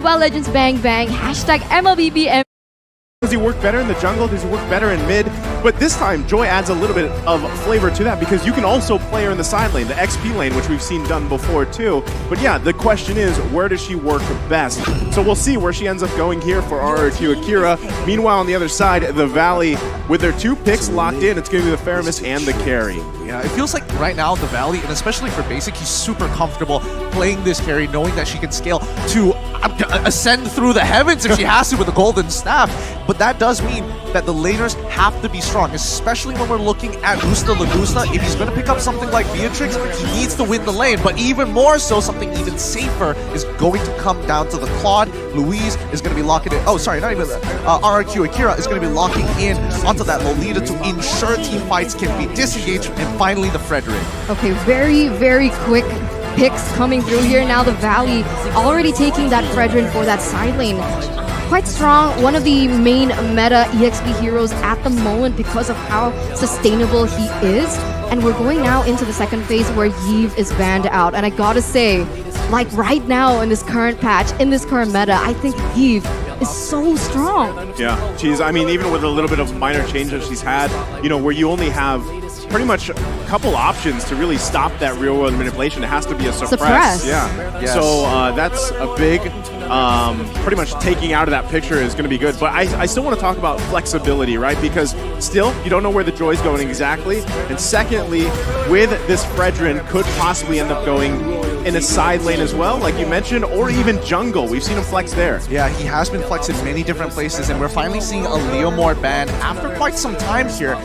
Mobile Legends Bang Bang, hashtag MLBB. Does he work better in the jungle? Does he work better in mid? But this time, Joy adds a little bit of flavor to that because you can also play her in the side lane, the XP lane, which we've seen done before too. But yeah, the question is, where does she work best? So we'll see where she ends up going here for RRQ AKIRA. Meanwhile, on the other side, the Valley, with their 2 picks locked in, it's going to be the Faramis and the carry. Yeah, it feels like right now the Valley, and especially for Basic, he's super comfortable playing this carry, knowing that she can scale to ascend through the heavens if she has to with the golden staff. But that does mean that the laners have to be strong, especially when we're looking at Usta Lagusta. If he's going to pick up something like Beatrix, he needs to win the lane. But even more so, something even safer is going to come down to the Claude. Louise is going to be locking in. Oh, sorry, not even RRQ AKIRA is going to be locking in onto that Lolita to ensure team fights can be disengaged. And finally, the Frederick. Okay, very, very quick picks coming through here. Now the Valley already taking that Fredrin for that side lane. Quite strong, one of the main meta EXP heroes at the moment because of how sustainable he is. And we're going now into the second phase where Yves is banned out. And I gotta say, like right now in this current patch, in this current meta, I think Yves is so strong. Yeah, she's, I mean, even with a little bit of minor changes she's had, you know, where you only have pretty much a couple options to really stop that real world manipulation. It has to be a suppress. Yeah. Yes. So that's a big, pretty much taking out of that picture is going to be good. But I still want to talk about flexibility, right? Because still, you don't know where the Joy's going exactly. And secondly, with this Fredrin, could possibly end up going in a side lane as well, like you mentioned, or even jungle. We've seen him flex there. Yeah, he has been flexed in many different places, and we're finally seeing a Leomord ban after quite some time here.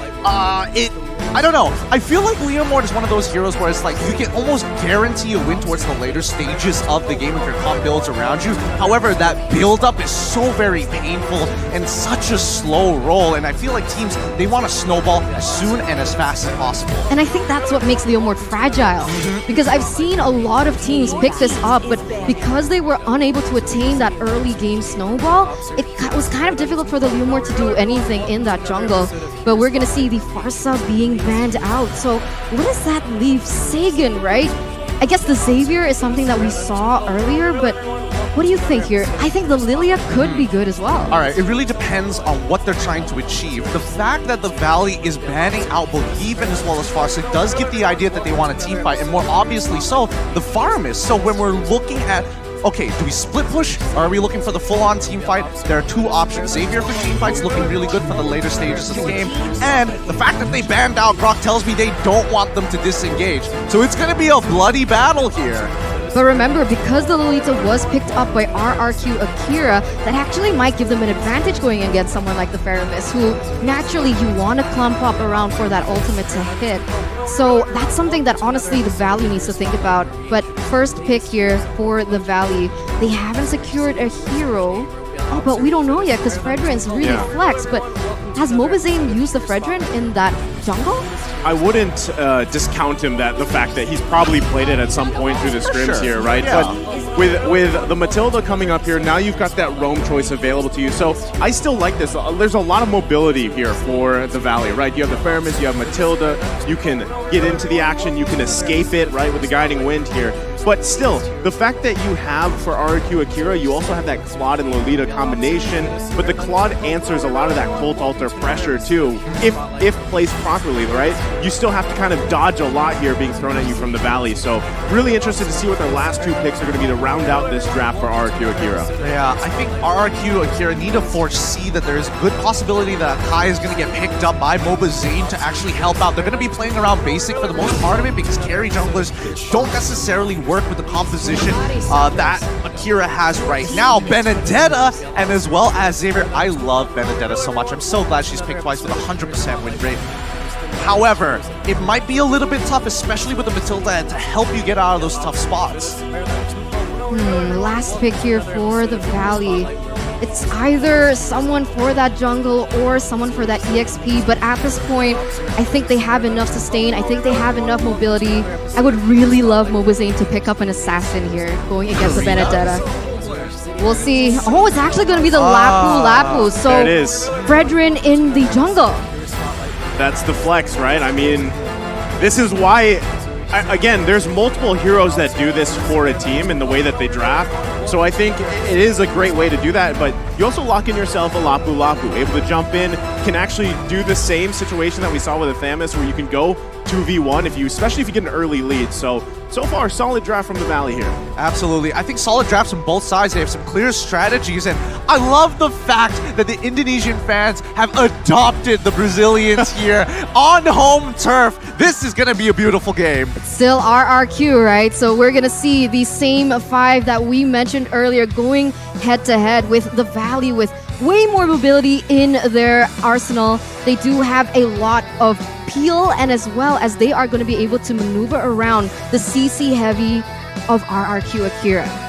I don't know. I feel like Leomord is one of those heroes where it's like you can almost guarantee a win towards the later stages of the game if your comp builds around you. However, that build-up is so very painful and such a slow roll, and I feel like teams, they want to snowball as soon and as fast as possible. And I think that's what makes Leomord fragile, because I've seen a lot of teams pick this up, but because they were unable to attain that early game snowball, it was kind of difficult for the Leomord to do anything in that jungle. But we're going to see the Farsa being banned out. So what does that leave Sagan, right? I guess the Xavier is something that we saw earlier, but what do you think here? I think the Lilia could be good as well. Alright, it really depends on what they're trying to achieve. The fact that the Valley is banning out both Even as well as Farsa does give the idea that they want a team fight, and more obviously so, the Faramis. So when we're looking at, okay, do we split push, or are we looking for the full-on team fight? There are 2 options. Xavier for team fights looking really good for the later stages of the game, and the fact that they banned out Grok tells me they don't want them to disengage. So it's going to be a bloody battle here. But remember, because the Lolita was picked up by RRQ AKIRA, that actually might give them an advantage going against someone like the Faramis, who naturally you want to clump up around for that ultimate to hit. So that's something that honestly the Valley needs to think about. But first pick here for the Valley, they haven't secured a hero. Oh, but we don't know yet because Fredrin's really flex. But has Mobazane used the Fredrin in that jungle? I wouldn't discount him the fact that he's probably played it at some point through the scrims here, right? Yeah. But with the Matilda coming up here, now you've got that roam choice available to you. So I still like this. There's a lot of mobility here for the Valley, right? You have the Faramis, you have Matilda, you can get into the action, you can escape it, right, with the Guiding Wind here. But still, the fact that you have for RRQ AKIRA, you also have that Claude and Lolita combination, but the Claude answers a lot of that Cult Altar pressure too, if placed properly, right? You still have to kind of dodge a lot here being thrown at you from the Valley. So really interested to see what their last 2 picks are going to be to round out this draft for RRQ AKIRA. Yeah, I think RRQ AKIRA need to foresee that there is a good possibility that Kai is going to get picked up by Mobazane to actually help out. They're going to be playing around basic for the most part of it because carry junglers don't necessarily work with the composition that AKIRA has right now. Benedetta and as well as Xavier. I love Benedetta so much. I'm so glad she's picked twice with 100% win rate. However, it might be a little bit tough, especially with the Matilda, to help you get out of those tough spots. Last pick here for the Valley. It's either someone for that jungle or someone for that EXP, but at this point, I think they have enough sustain. I think they have enough mobility. I would really love Mobazane to pick up an assassin here going against the Benedetta. We'll see. Oh, it's actually going to be the Lapu. So there it is. Fredrin in the jungle. That's the flex, right? I mean, this is why again, there's multiple heroes that do this for a team in the way that they draft. So I think it is a great way to do that, but you also lock in yourself a Lapu Lapu, able to jump in, can actually do the same situation that we saw with Athamas, where you can go 2v1 especially if you get an early lead. So far, solid draft from the Valley here. Absolutely. I think solid drafts from both sides. They have some clear strategies, and I love the fact that the Indonesian fans have adopted the Brazilians here on home turf. This is going to be a beautiful game. Still RRQ, right? So we're going to see the same 5 that we mentioned earlier going head-to-head with the Valley with way more mobility in their arsenal. They do have a lot of peel, and as well as they are going to be able to maneuver around the CC heavy of RRQ AKIRA.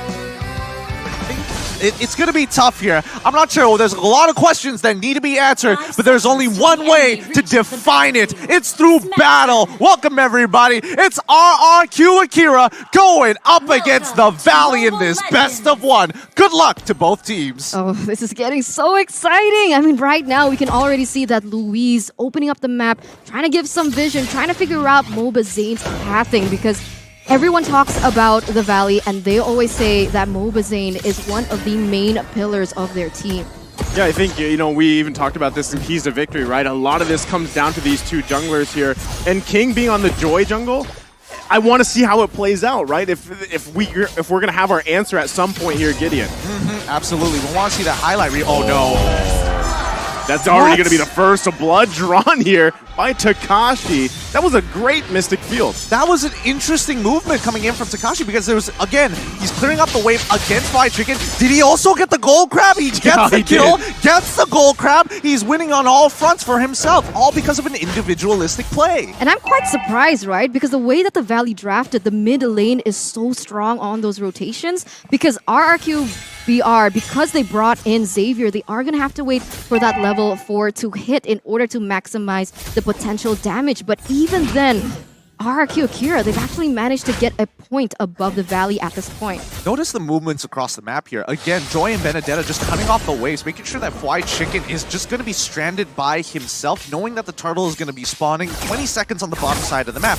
It's going to be tough here. I'm not sure. There's a lot of questions that need to be answered, but there's only one way to define it. It's through battle. Welcome, everybody. It's RRQ AKIRA going up against the Valley in this best of 1. Good luck to both teams. Oh, this is getting so exciting. I mean, right now we can already see that Louise opening up the map, trying to give some vision, trying to figure out Moba Zane's pathing, because everyone talks about the Valley, and they always say that Moba Zane is one of the main pillars of their team. Yeah, I think, we even talked about this in Keys to Victory, right? A lot of this comes down to these 2 junglers here. And King being on the Joy jungle, I want to see how it plays out, right? If we're going to have our answer at some point here, Gideon. Absolutely. We want to see that highlight reel. Oh, no. That's already going to be the first blood drawn here by Takashi. That was a great Mystic Field. That was an interesting movement coming in from Takashi, because there was, again, he's clearing up the wave against White Chicken. Did he also get the gold crab? He gets the kill, gets the gold crab. He's winning on all fronts for himself, all because of an individualistic play. And I'm quite surprised, right? Because the way that the Valley drafted, the mid lane is so strong on those rotations, because RRQ BR, because they brought in Xavier, they are going to have to wait for that level 4 to hit in order to maximize the potential damage. But even then, RRQ AKIRA, they've actually managed to get a point above the Valley at this point. Notice the movements across the map here. Again, Joy and Benedetta just cutting off the waves, making sure that White Chicken is just going to be stranded by himself, knowing that the turtle is going to be spawning 20 seconds on the bottom side of the map.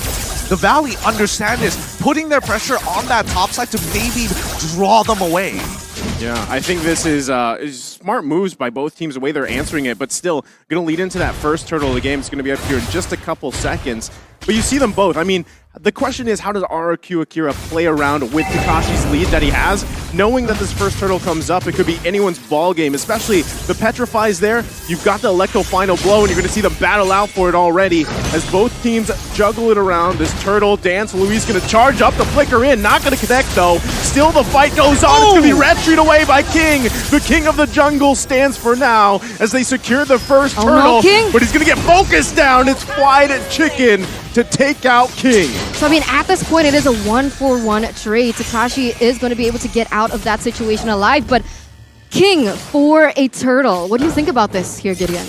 The Valley understand this, putting their pressure on that top side to maybe draw them away. Yeah, I think this is smart moves by both teams, the way they're answering it, but still going to lead into that first turtle of the game. It's going to be up here in just a couple seconds. But you see them both. I mean, the question is, how does RRQ AKIRA play around with Takashi's lead that he has? Knowing that this first turtle comes up, it could be anyone's ball game, especially the Petrify's there. You've got the Electro Final Blow, and you're going to see them battle out for it already as both teams juggle it around. This turtle dance, Louise going to charge up the flicker in. Not going to connect, though. Still the fight goes on. It's going to be red street away by King. The King of the Jungle stands for now as they secure the first turtle. No, King. But he's going to get focused down. It's White Chicken to take out King. So, I mean, at this point, it is a 1-for-1 trade. Takashi is going to be able to get out of that situation alive, but King for a turtle. What do you think about this here, Gideon?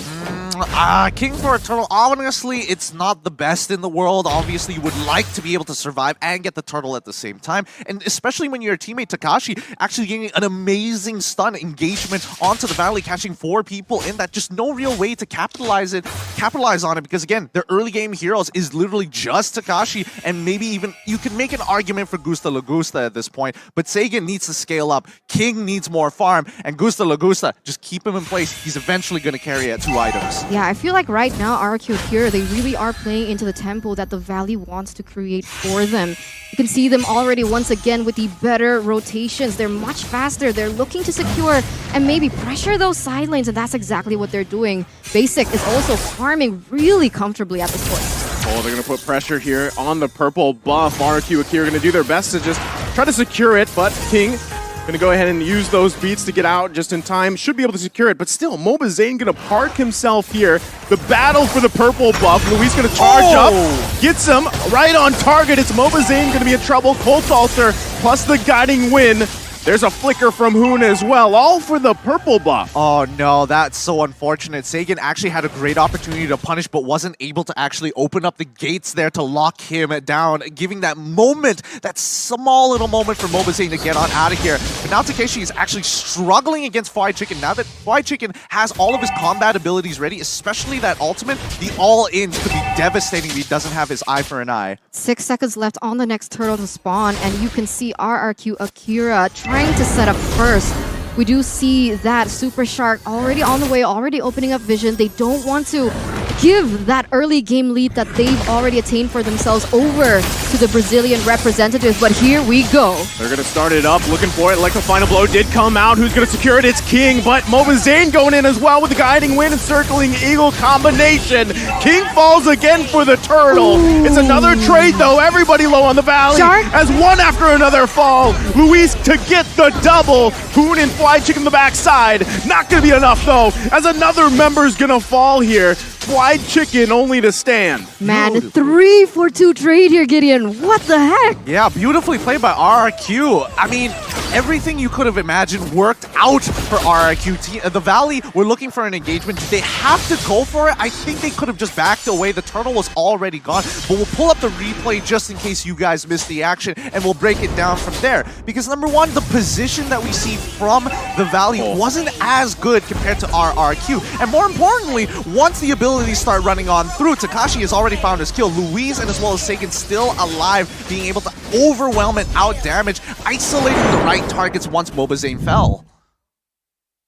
King for a turtle, honestly, it's not the best in the world. Obviously, you would like to be able to survive and get the turtle at the same time. And especially when your teammate Takashi actually getting an amazing stun engagement onto the Valley, catching 4 people in that. Just no real way to capitalize on it, because again, their early game heroes is literally just Takashi, and maybe even you can make an argument for Gusta Lagusta at this point, but Sagan needs to scale up, King needs more farm, and Gusta Lagusta, just keep him in place. He's eventually going to carry at 2 items. Yeah, I feel like right now, RRQ AKIRA, they really are playing into the tempo that the Valley wants to create for them. You can see them already once again with the better rotations. They're much faster. They're looking to secure and maybe pressure those side lanes, and that's exactly what they're doing. Basic is also farming really comfortably at this point. Oh, they're going to put pressure here on the purple buff. RRQ AKIRA are going to do their best to just try to secure it, but King going to go ahead and use those beats to get out just in time. Should be able to secure it, but still, Moba Zane going to park himself here. The battle for the purple buff. Luis going to charge up, gets him right on target. It's Moba Zane going to be in trouble. Cold Salter plus the guiding win. There's a flicker from Hoon as well, all for the purple buff. Oh no, that's so unfortunate. Sagan actually had a great opportunity to punish, but wasn't able to actually open up the gates there to lock him down, giving that moment, that small little moment for Mobazane to get on out of here. But now Takeshi is actually struggling against Fried Chicken. Now that Fried Chicken has all of his combat abilities ready, especially that ultimate, the all-ins could be devastating if he doesn't have his eye for an eye. 6 seconds left on the next turtle to spawn, and you can see RRQ AKIRA trying to set up first. We do see that Super Shark already on the way, already opening up vision. They don't want to give that early game lead that they've already attained for themselves over to the Brazilian representatives, but here we go. They're going to start it up, looking for it, like the final blow did come out. Who's going to secure it? It's King, but Mobazane going in as well with the guiding wind and circling eagle combination. King falls again for the turtle. Ooh. It's another trade though, everybody low on the valley. Shark? As one after another fall. Luis to get the double. Hoon and Fried Chicken the backside. Not going to be enough though, as another member's going to fall here. Fried Chicken only to stand. Man, Beautiful. 3 for 2 trade here, Gideon. What the heck? Yeah, beautifully played by RRQ. I mean, everything you could have imagined worked out for RRQ. The Valley were looking for an engagement. Did they have to go for it? I think they could have just backed away. The turtle was already gone. But we'll pull up the replay just in case you guys missed the action, and we'll break it down from there. Because number one, the position that we see from the Valley wasn't as good compared to RRQ. And more importantly, once the abilities start running on through, Takashi has already found his kill. Luis and as well as Sagan still alive, being able to overwhelm and out damage, isolating the right targets once Mobazane fell.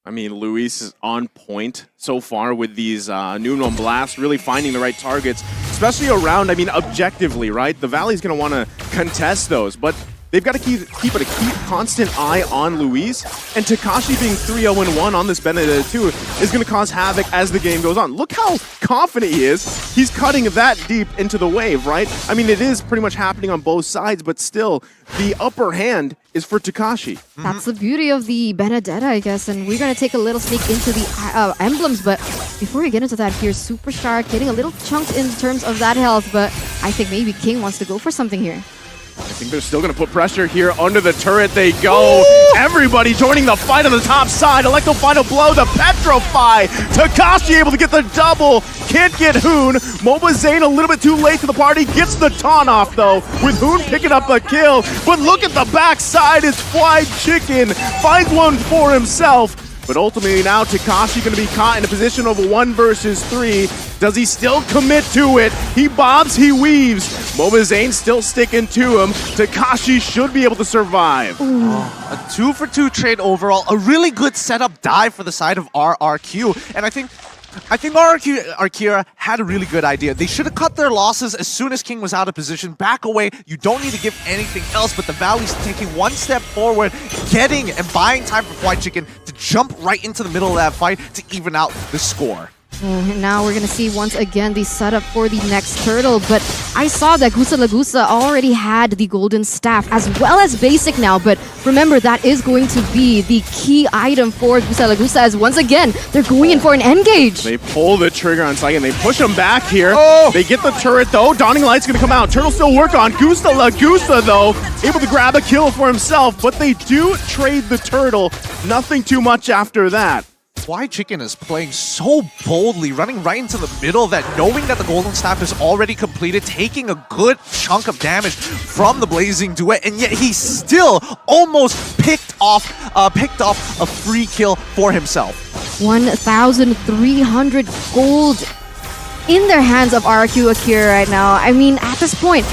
I mean, Luis is on point so far with these Nuno blasts, really finding the right targets, especially around, I mean, objectively, right? The Valley's going to want to contest those, but they've got to keep a constant eye on Luis, and Takashi being 3-0-1 on this Benedetta too is going to cause havoc as the game goes on. Look how confident he is. He's cutting that deep into the wave, right? I mean, it is pretty much happening on both sides, but still, the upper hand is for Takashi. That's the beauty of the Benedetta, I guess, and we're going to take a little sneak into the emblems, but before we get into that, here's Super Shark getting a little chunked in terms of that health, but I think maybe King wants to go for something here. I think they're still going to put pressure here. Under the turret they go. Ooh. Everybody joining the fight on the top side. Electro final blow, the Petrify. Takashi able to get the double. Can't get Hoon. Mobazane a little bit too late to the party. Gets the taunt off though, with Hoon picking up the kill. But look at the backside. It's Fried Chicken. Finds one for himself. But ultimately now Takashi going to be caught in a position of 1 versus 3. Does he still commit to it? He bobs, he weaves. Mobazane still sticking to him. Takashi should be able to survive. A 2 for 2 trade overall. A really good setup dive for the side of RRQ. And I think AKIRA had a really good idea. They should have cut their losses as soon as King was out of position. Back away. You don't need to give anything else, but the Valley's taking 1 step forward, getting and buying time for Fried Chicken to jump right into the middle of that fight to even out the score. Now we're going to see once again the setup for the next turtle, but I saw that Gusa Lagusa already had the golden staff as well as basic now, but remember that is going to be the key item for Gusa Lagusa as once again they're going in for an engage. They pull the trigger on Saiyan, they push him back here. Oh. They get the turret though, Dawning Light's gonna come out. Turtle still work on. Gusa Lagusa though, able to grab a kill for himself, but they do trade the turtle. Nothing too much after that. Fried Chicken is playing so boldly, running right into the middle of that, knowing that the Golden Staff is already completed, taking a good chunk of damage from the Blazing Duet, and yet he still almost picked off a free kill for himself. 1,300 gold in their hands of RRQ AKIRA right now. I mean, at this point,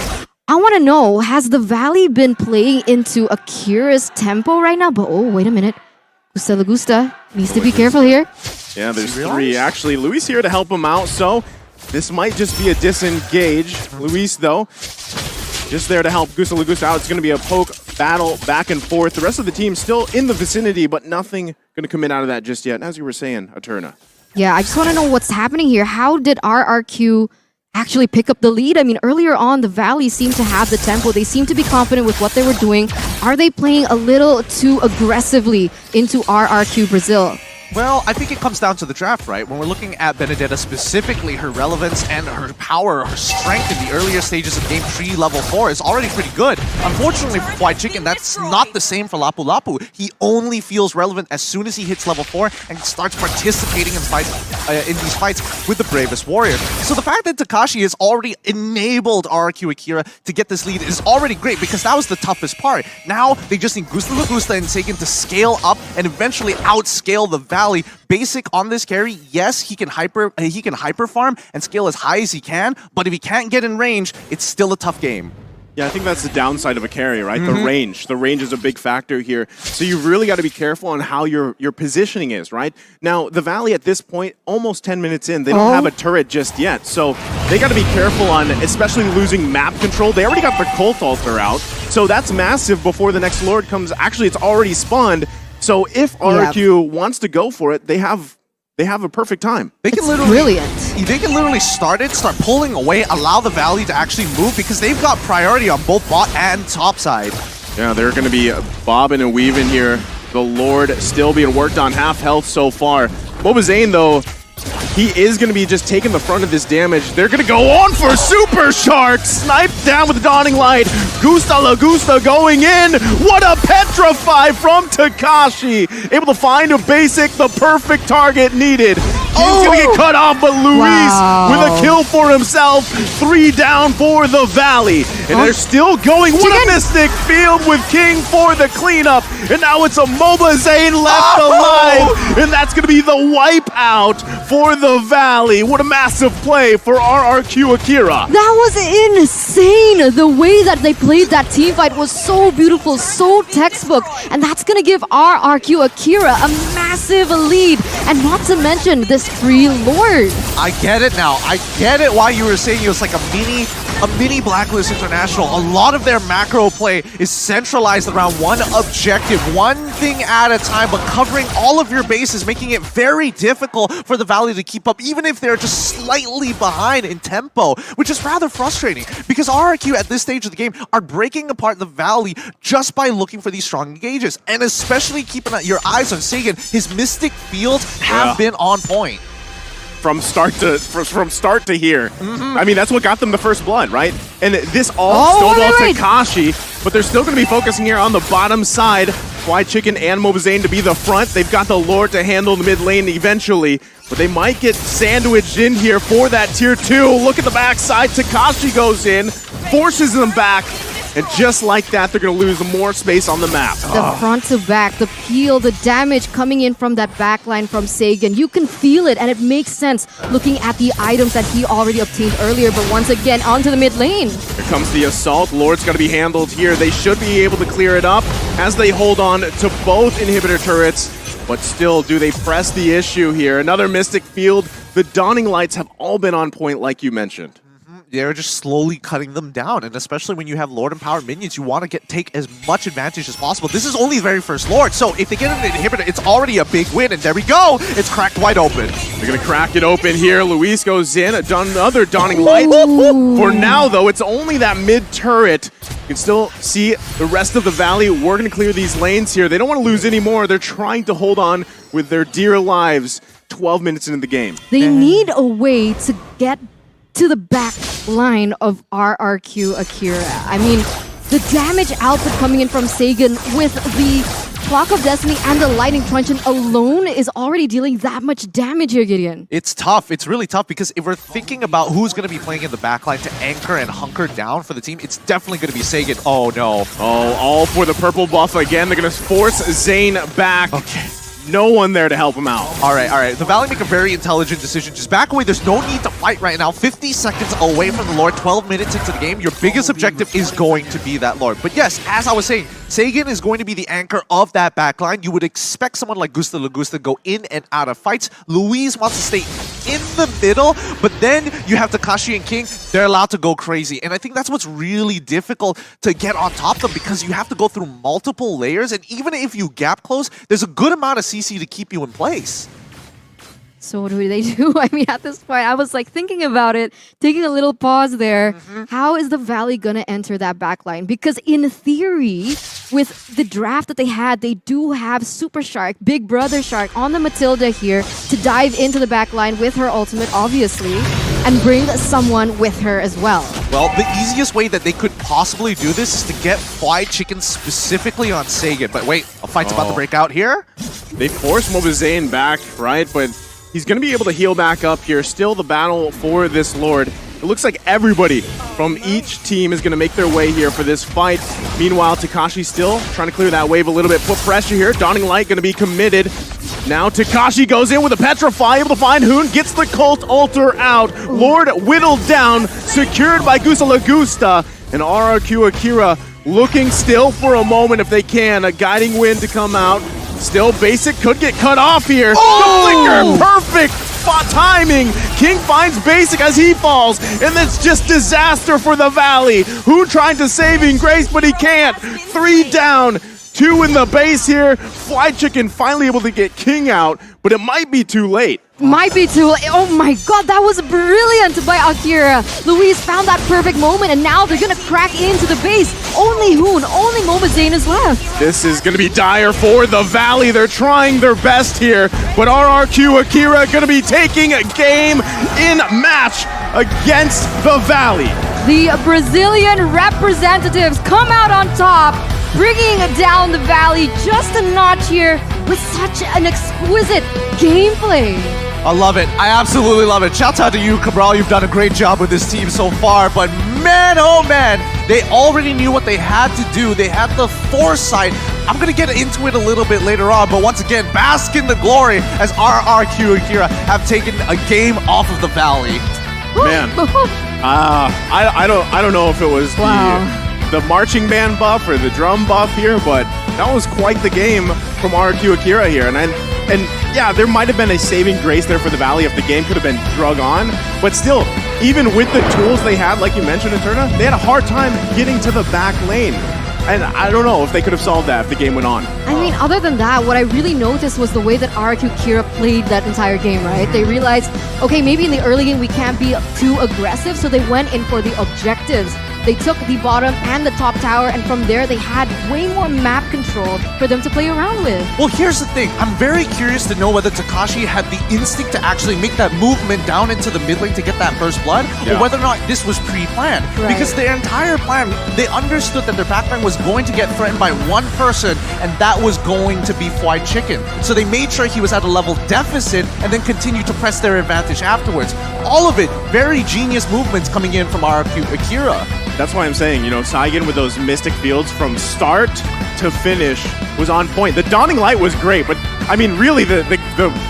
I want to know, has the Valley been playing into AKIRA's tempo right now? But oh, wait a minute. Gusta Lagusta needs to be careful here. Yeah, there's 3. Actually, Luis here to help him out, so this might just be a disengage. Luis, though, just there to help Gusta Lagusta out. It's going to be a poke battle back and forth. The rest of the team still in the vicinity, but nothing going to come in out of that just yet. As you were saying, Eterna. Yeah, I just want to know what's happening here. How did RRQ actually pick up the lead? I mean, earlier on, the Valley seemed to have the tempo. They seemed to be confident with what they were doing. Are they playing a little too aggressively into RRQ Brazil? Well, I think it comes down to the draft, right? When we're looking at Benedetta specifically, her relevance and her power, her strength in the earlier stages of game 3, level 4 is already pretty good. Unfortunately for White Chicken, that's not the same for Lapu Lapu. He only feels relevant as soon as he hits level 4 and starts participating in these fights with the bravest warrior. So the fact that Takashi has already enabled RRQ Akira to get this lead is already great because that was the toughest part. Now they just need Gusta Lagusta and Sagan to scale up and eventually outscale the Valley. Basic on this carry, yes, he can hyper farm and scale as high as he can, but if he can't get in range, it's still a tough game. Yeah, I think that's the downside of a carry, right? The range. The range is a big factor here. So you've really got to be careful on how your positioning is, right? Now, the Valley at this point, almost 10 minutes in, they don't have a turret just yet. So they got to be careful on especially losing map control. They already got the Cult Altar out. So that's massive before the next Lord comes. Actually, it's already spawned. So if RRQ wants to go for it, they have a perfect time. They can They can literally start pulling away, allow the Valley to actually move because they've got priority on both bot and top side. Yeah, they're going to be bobbing and weaving here. The Lord still being worked on, half health so far. Mobazane, though, he is going to be just taking the front of this damage. They're going to go on for Super Shark. Sniped down with the Dawning Light. Gusta Lagusta going in. What a Petrify from Takashi. Able to find a basic, the perfect target needed. He's going to get cut off, but Luis with a kill for himself. 3 down for the Valley. And they're still going. What a Mystic Field with King for the cleanup. And now it's a Mobazane left alive. And that's going to be the wipe out for the Valley. What a massive play for RRQ Akira. That was insane. The way that they played that team fight was so beautiful, so textbook. And that's going to give RRQ Akira a massive lead. And not to mention this free Lord. I get it now. I get it why you were saying it was like a mini Blacklist International. A lot of their macro play is centralized around one objective, one thing at a time, but covering all of your bases, making it very difficult for the Valley to keep up, even if they're just slightly behind in tempo, which is rather frustrating because RRQ at this stage of the game are breaking apart the Valley just by looking for these strong engages, and especially keeping your eyes on Sagan. His Mystic Fields have been on point. From start to here. I mean, that's what got them the first blood, right? And this all snowballed Takashi, but they're still going to be focusing here on the bottom side. White Chicken and Mobazane to be the front. They've got the Lord to handle the mid lane eventually, but they might get sandwiched in here for that tier 2. Look at the backside. Takashi goes in, forces them back. And just like that, they're going to lose more space on the map. The front to back, the peel, the damage coming in from that backline from Sagan. You can feel it, and it makes sense looking at the items that he already obtained earlier. But once again, onto the mid lane. Here comes the assault. Lord's got to be handled here. They should be able to clear it up as they hold on to both inhibitor turrets. But still, do they press the issue here? Another Mystic Field. The Dawning Lights have all been on point, like you mentioned. They're just slowly cutting them down, and especially when you have Lord empowered minions, you want to take as much advantage as possible. This is only the very first Lord, so if they get an inhibitor, it's already a big win, and there we go! It's cracked wide open. They're going to crack it open here. Luis goes in, another Dawning Light. For now, though, it's only that mid-turret. You can still see the rest of the Valley working to clear these lanes here. They don't want to lose any more. They're trying to hold on with their dear lives 12 minutes into the game. They need a way to get to the back line of RRQ Akira. I mean, the damage output coming in from Sagan with the Clock of Destiny and the Lightning Truncheon alone is already dealing that much damage here, Gideon. It's tough. It's really tough because if we're thinking about who's going to be playing in the backline to anchor and hunker down for the team, it's definitely going to be Sagan. Oh, no. Oh, all for the purple buff again. They're going to force Zane back. Okay. No one there to help him out. All right. The Valley make a very intelligent decision. Just back away. There's no need to fight right now. 50 seconds away from the Lord, 12 minutes into the game. Your biggest objective is going to be that Lord. But yes, as I was saying, Sagan is going to be the anchor of that backline. You would expect someone like Gusta Lagusta go in and out of fights. Luis wants to stay in the middle, but then you have Takashi and King. They're allowed to go crazy. And I think that's what's really difficult to get on top of them because you have to go through multiple layers. And even if you gap close, there's a good amount of CC to keep you in place. So what do they do? I mean, at this point, I was like thinking about it, taking a little pause there. How is the Valley gonna enter that backline? Because in theory, with the draft that they had, they do have Super Shark, Big Brother Shark on the Matilda here to dive into the backline with her ultimate, obviously, and bring someone with her as well. Well, the easiest way that they could possibly do this is to get fried chicken specifically on Sagan. But wait, a fight's about to break out here. They force Mobizain back, right? But he's going to be able to heal back up here. Still the battle for this Lord. It looks like everybody from each team is going to make their way here for this fight. Meanwhile, Takashi still trying to clear that wave a little bit. Put pressure here. Dawning Light going to be committed. Now Takashi goes in with a Petrify, able to find Hoon, gets the Cult Altar out. Lord whittled down, secured by Gusa Lagusta. And RRQ Akira looking still for a moment if they can. A guiding wind to come out. Still, Basic could get cut off here. The flicker, perfect timing. King finds Basic as he falls, and it's just disaster for the Valley. Who trying to saving grace, but he can't. 3 down, 2 in the base here. Fly Chicken finally able to get King out, but it might be too late. Might be too late. Oh my god, that was brilliant by Akira. Louise found that perfect moment, and now they're gonna crack into the base. Only Hoon, only Mobizain is left. This is gonna be dire for the Valley. They're trying their best here, but RRQ Akira gonna be taking a game in match against the Valley. The Brazilian representatives come out on top, bringing down the Valley just a notch here with such an exquisite gameplay. I love it. I absolutely love it. Shouts out to you, Cabral. You've done a great job with this team so far. But man, oh man, they already knew what they had to do. They had the foresight. I'm going to get into it a little bit later on. But once again, bask in the glory as RRQ Akira have taken a game off of the Valley. Man, I don't know if it was the marching band buff or the drum buff here, but that was quite the game from RRQ Akira here. And yeah, there might have been a saving grace there for the Valley if the game could have been drug on. But still, even with the tools they had, like you mentioned, Eterna, they had a hard time getting to the back lane. And I don't know if they could have solved that if the game went on. I mean, other than that, what I really noticed was the way that RRQ Akira played that entire game, right? They realized, okay, maybe in the early game we can't be too aggressive, so they went in for the objectives. They took the bottom and the top tower, and from there they had way more map control for them to play around with. Well, here's the thing. I'm very curious to know whether Takashi had the instinct to actually make that movement down into the mid lane to get that first blood, or whether or not this was pre-planned. Right. Because their entire plan, they understood that their backline was going to get threatened by one person, and that was going to be Fried Chicken. So they made sure he was at a level deficit and then continued to press their advantage afterwards. All of it, very genius movements coming in from RRQ Akira. That's why I'm saying, you know, Saigon with those Mystic Fields from start to finish was on point. The Dawning Light was great, but I mean, really the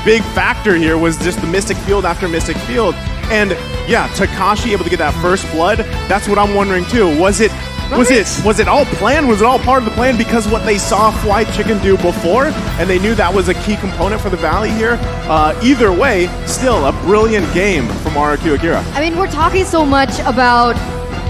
big factor here was just the Mystic Field after Mystic Field. And yeah, Takashi able to get that first blood. That's what I'm wondering too. Was it all planned? Was it all part of the plan because what they saw Fly Chicken do before, and they knew that was a key component for the Valley here? Either way, still a brilliant game from RRQ Akira. I mean, we're talking so much about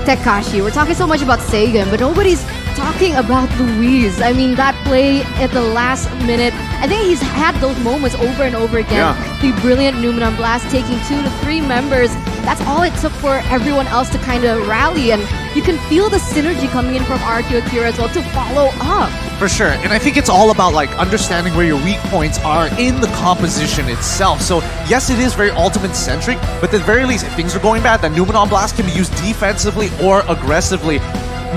Takashi, we're talking so much about Sagan, but nobody's talking about Louise. I mean, that play at the last minute, I think he's had those moments over and over again. The brilliant Numenon Blast taking 2 to 3 members. That's all it took for everyone else to kind of rally, and you can feel the synergy coming in from RRQ Akira as well to follow up. For sure, and I think it's all about like understanding where your weak points are in the composition itself. So yes, it is very ultimate-centric, but at the very least, if things are going bad, then Numenon Blast can be used defensively or aggressively.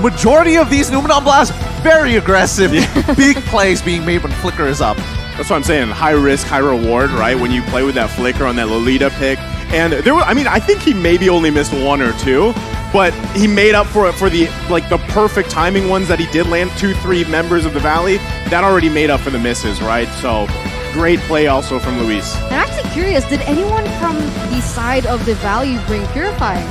Majority of these Numenon Blasts, very aggressive. Big plays being made when Flicker is up. That's what I'm saying. High risk, high reward, right? When you play with that Flicker on that Lolita pick. And there were, I mean, I think he maybe only missed 1 or 2, but he made up for it for the perfect timing ones that he did land. 2-3 members of the Valley that already made up for the misses, right? So great play also from Luis. I'm actually curious, did anyone from the side of the Valley bring Purify?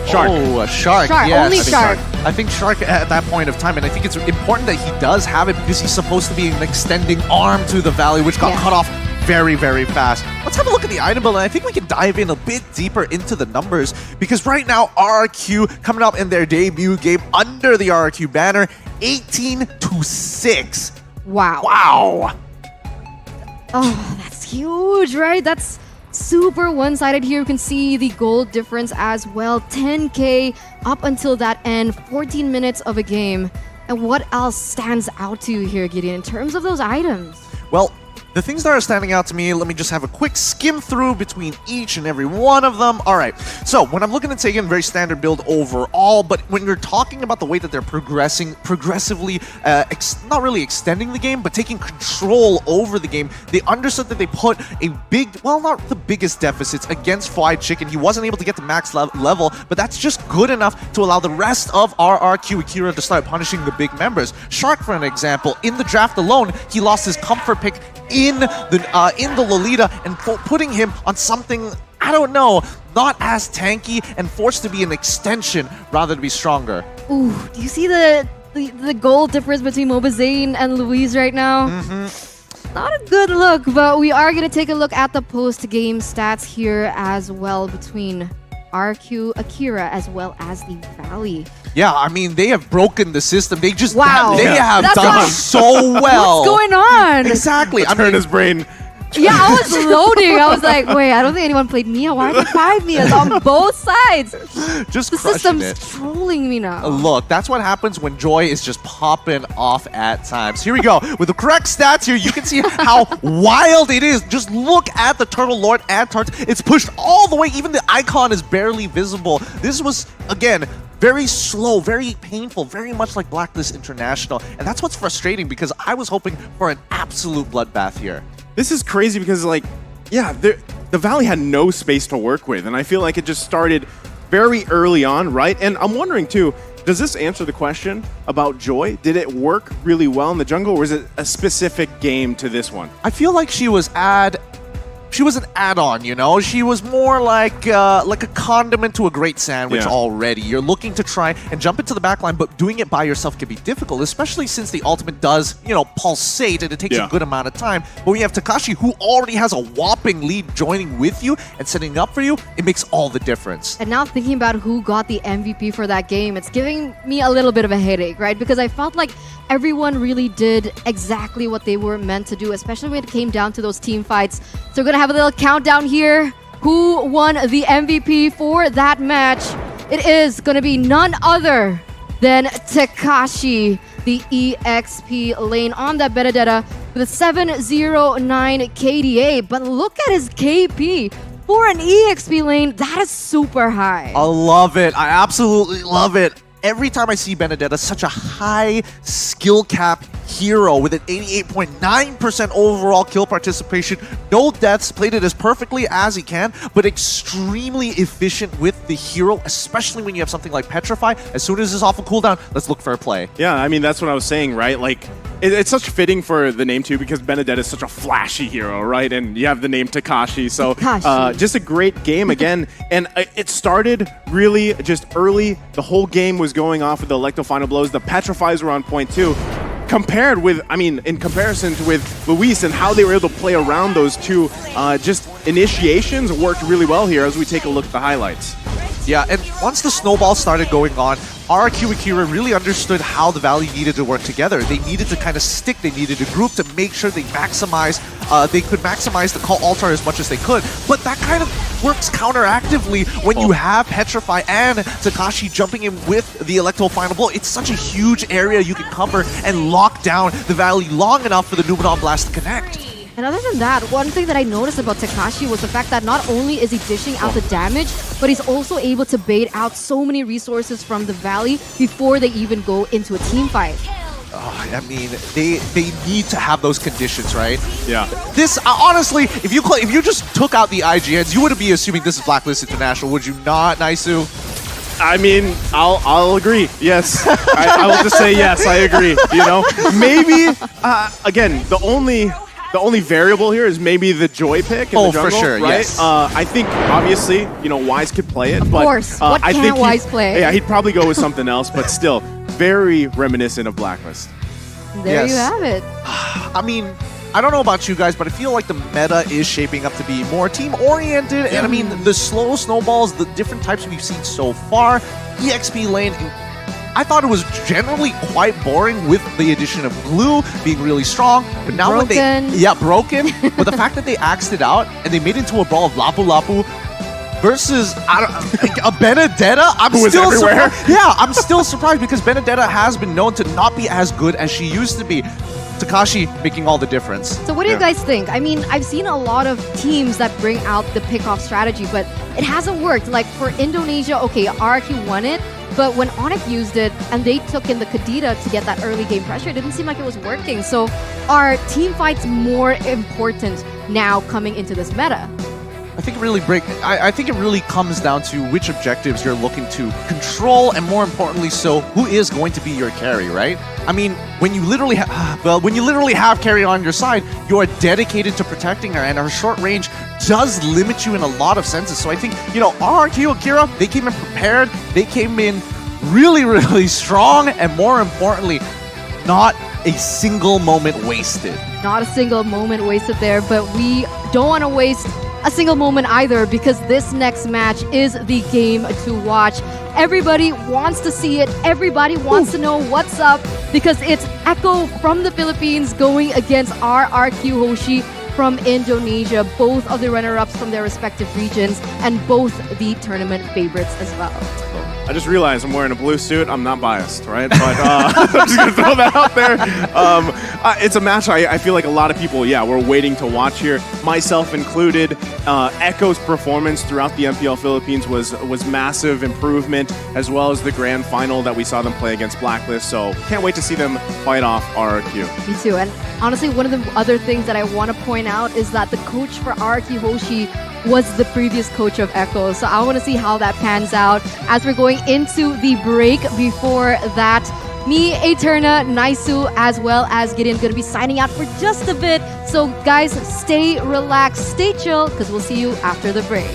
Shark. Oh, a Shark, Shark, yes. only Shark. I think Shark at that point of time, and I think it's important that he does have it because he's supposed to be an extending arm to the Valley, which got cut off very, very fast. Let's have a look at the item build, and I think we can dive in a bit deeper into the numbers because right now RRQ coming up in their debut game under the RRQ banner, 18-6. Wow. Wow. Oh, that's huge, right? That's super one-sided here. You can see the gold difference as well. 10K up until that end, 14 minutes of a game. And what else stands out to you here, Gideon, in terms of those items? Well, the things that are standing out to me, let me just have a quick skim through between each and every one of them. All right, so when I'm looking at Tegan, very standard build overall, but when you're talking about the way that they're progressively, not really extending the game, but taking control over the game, they understood that they put a big, well, not the biggest deficits against Fried Chicken. He wasn't able to get to max level, but that's just good enough to allow the rest of RRQ AKIRA to start punishing the big members. Shark, for an example, in the draft alone, he lost his comfort pick in the Lolita and putting him on something, I don't know, not as tanky and forced to be an extension rather than be stronger. Ooh, do you see the goal difference between Mobazane and Louise right now? Not a good look, but we are going to take a look at the post-game stats here as well between RRQ AKIRA as well as the Valley. Yeah, I mean, they have broken the system. They just Wow. they have That's done why- so well. What's going on? Exactly. I Turn mean, his brain. Yeah, I was loading. I was like, wait, I don't think anyone played Mia. Why are there 5 Mias on both sides? just The crushing system's it. trolling me now. Look, that's what happens when Joy is just popping off at times. Here we go. With the correct stats here, you can see how wild it is. Just look at the Turtle Lord and Tart. It's pushed all the way. Even the icon is barely visible. This was, again, very slow, very painful, very much like Blacklist International. And that's what's frustrating because I was hoping for an absolute bloodbath here. This is crazy because, like, yeah, the Valley had no space to work with, and I feel like it just started very early on, right? And I'm wondering, too, does this answer the question about Joy? Did it work really well in the jungle, or is it a specific game to this one? I feel like she was an add-on, you know? She was more like a condiment to a great sandwich already. You're looking to try and jump into the backline, but doing it by yourself can be difficult, especially since the ultimate does, you know, pulsate, and it takes a good amount of time. But when you have Takashi, who already has a whopping lead joining with you and setting up for you, it makes all the difference. And now thinking about who got the MVP for that game, it's giving me a little bit of a headache, right? Because I felt like everyone really did exactly what they were meant to do, especially when it came down to those team fights. So we're going to have a little countdown here. Who won the MVP for that match? It is going to be none other than Takashi, the EXP lane on that Benedetta with a 709 KDA. But look at his KP. For an EXP lane, that is super high. I love it. I absolutely love it. Every time I see Benedetta, such a high skill cap hero with an 88.9% overall kill participation, no deaths, played it as perfectly as he can, but extremely efficient with the hero, especially when you have something like Petrify. As soon as it's off a cooldown, let's look for a play. Yeah, I mean, that's what I was saying, right? Like, it's such fitting for the name, too, because Benedetta is such a flashy hero, right? And you have the name Takashi, so just a great game again. And it started really just early. The whole game was going off with the Electro Final Blows. The Petrifies were on point, too. Compared with, I mean, in comparison with Luis and how they were able to play around those two, just initiations worked really well here as we take a look at the highlights. Yeah, and once the snowball started going on, RRQ AKIRA really understood how the Valley needed to work together. They needed to kind of stick, they needed to group to make sure they could maximize the call altar as much as they could. But that kind of works counteractively when you have Petrify and Takashi jumping in with the Electro Final Blow. It's such a huge area you can cover and lock down the Valley long enough for the Numenon Blast to connect. And other than that, one thing that I noticed about Takashi was the fact that not only is he dishing out the damage, but he's also able to bait out so many resources from the Valley before they even go into a team fight. Oh, I mean, they need to have those conditions, right? Yeah. This honestly, if you just took out the IGNs, you wouldn't be assuming this is Blacklist International, would you not, Naisu? I mean, I'll agree. Yes, I will just say yes. I agree. You know, maybe again, the only variable here is maybe the Joy pick in the jungle, for sure, right? yes. I think obviously, you know, Wise could play it, Of but course. What I can't think Wise play? Yeah, he'd probably go with something else, but still very reminiscent of Blacklist. There Yes. you have it. I mean, I don't know about you guys, but I feel like the meta is shaping up to be more team-oriented. And I mean, the slow snowballs, the different types we've seen so far, EXP lane I thought it was generally quite boring with the addition of Glue being really strong. But now when they broken. But the fact that they axed it out and they made it into a brawl of Lapu Lapu versus a Benedetta, I'm still surprised. Yeah, I'm still surprised because Benedetta has been known to not be as good as she used to be. Takashi making all the difference. So what do you guys think? I mean, I've seen a lot of teams that bring out the pick-off strategy, but it hasn't worked. Like for Indonesia, okay, RRQ won it, but when Onyx used it and they took in the Kadita to get that early game pressure, it didn't seem like it was working. So are team fights more important now coming into this meta? I think it really comes down to which objectives you're looking to control, and more importantly, so who is going to be your carry, right? I mean, when you literally have carry on your side, you are dedicated to protecting her, and her short range does limit you in a lot of senses. So I think, you know, RRQ, AKIRA, they came in prepared, they came in really, really strong, and more importantly, not a single moment wasted. Not a single moment wasted there, but we don't want to waste a single moment either, because this next match is the game to watch. Everybody wants to see it. Everybody wants to know what's up, because it's Echo from the Philippines going against RRQ Hoshi from Indonesia, both of the runner-ups from their respective regions and both the tournament favorites as well. I just realized I'm wearing a blue suit. I'm not biased, right? But I'm just going to throw that out there. It's a match I feel like a lot of people, were waiting to watch here, myself included. Echo's performance throughout the MPL Philippines was massive improvement, as well as the grand final that we saw them play against Blacklist. So can't wait to see them fight off RRQ. Me too. And honestly, one of the other things that I want to point out is that the coach for RRQ Hoshi was the previous coach of Echo. So I want to see how that pans out as we're going into the break. Before that, me, Eterna, Naisu, as well as Gideon going to be signing out for just a bit. So guys, stay relaxed, stay chill, because we'll see you after the break.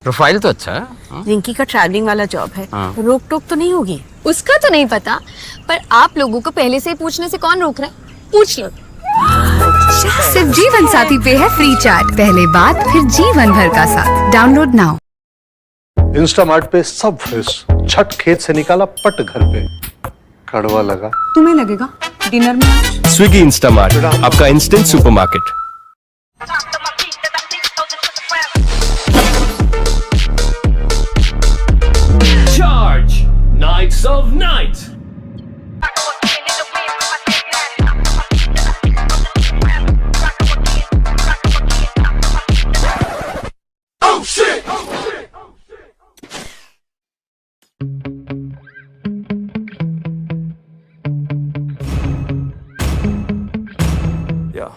Profile तो अच्छा है। रिंकी का travelling वाला job है, रोक टोक तो नहीं होगी? उसका तो नहीं पता, पर आप लोगों को पहले से ही पूछने से कौन रोक रहा है? पूछ लो। सिर्फ जीवन साथी पे है फ्री चैट, पहले बात फिर जीवन भर का साथ। Download now. इंस्टामार्ट पे सब फ्रेश, छठ खेत से निकाला पट घर पे, कड़वा लगा। तुम्हें लगेगा डिनर में? स्विगी इंस्टामार्ट, आपका instant supermarket. Charge! Knights of Night! Oh shit! Yeah.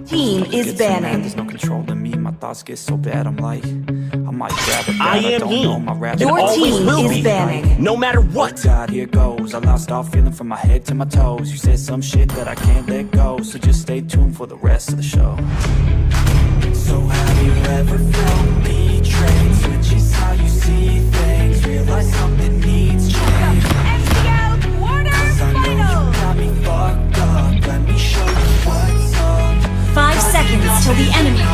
Team is banning. There's no control in me. My thoughts get so bad. I'm like, I might grab a bat. I am him. Your team is banning. No matter what. God, here goes. I lost all feeling from my head to my toes. You said some shit that I can't let go. So just stay tuned for the rest of the show. So have you ever felt betrayed? Switches how you see things. Realize something needs change. FCL quarter-finals. Got me fucked up. Let me show you what's up. 5 seconds till the enemy.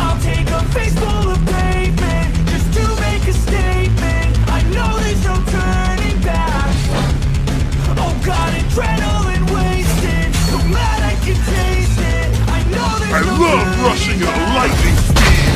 I'll take a face full of pavement just to make a statement. I know there's no turning back. Oh God, adrenaline wasted. So mad I can taste it. I know there's no love rushing at a lightning speed.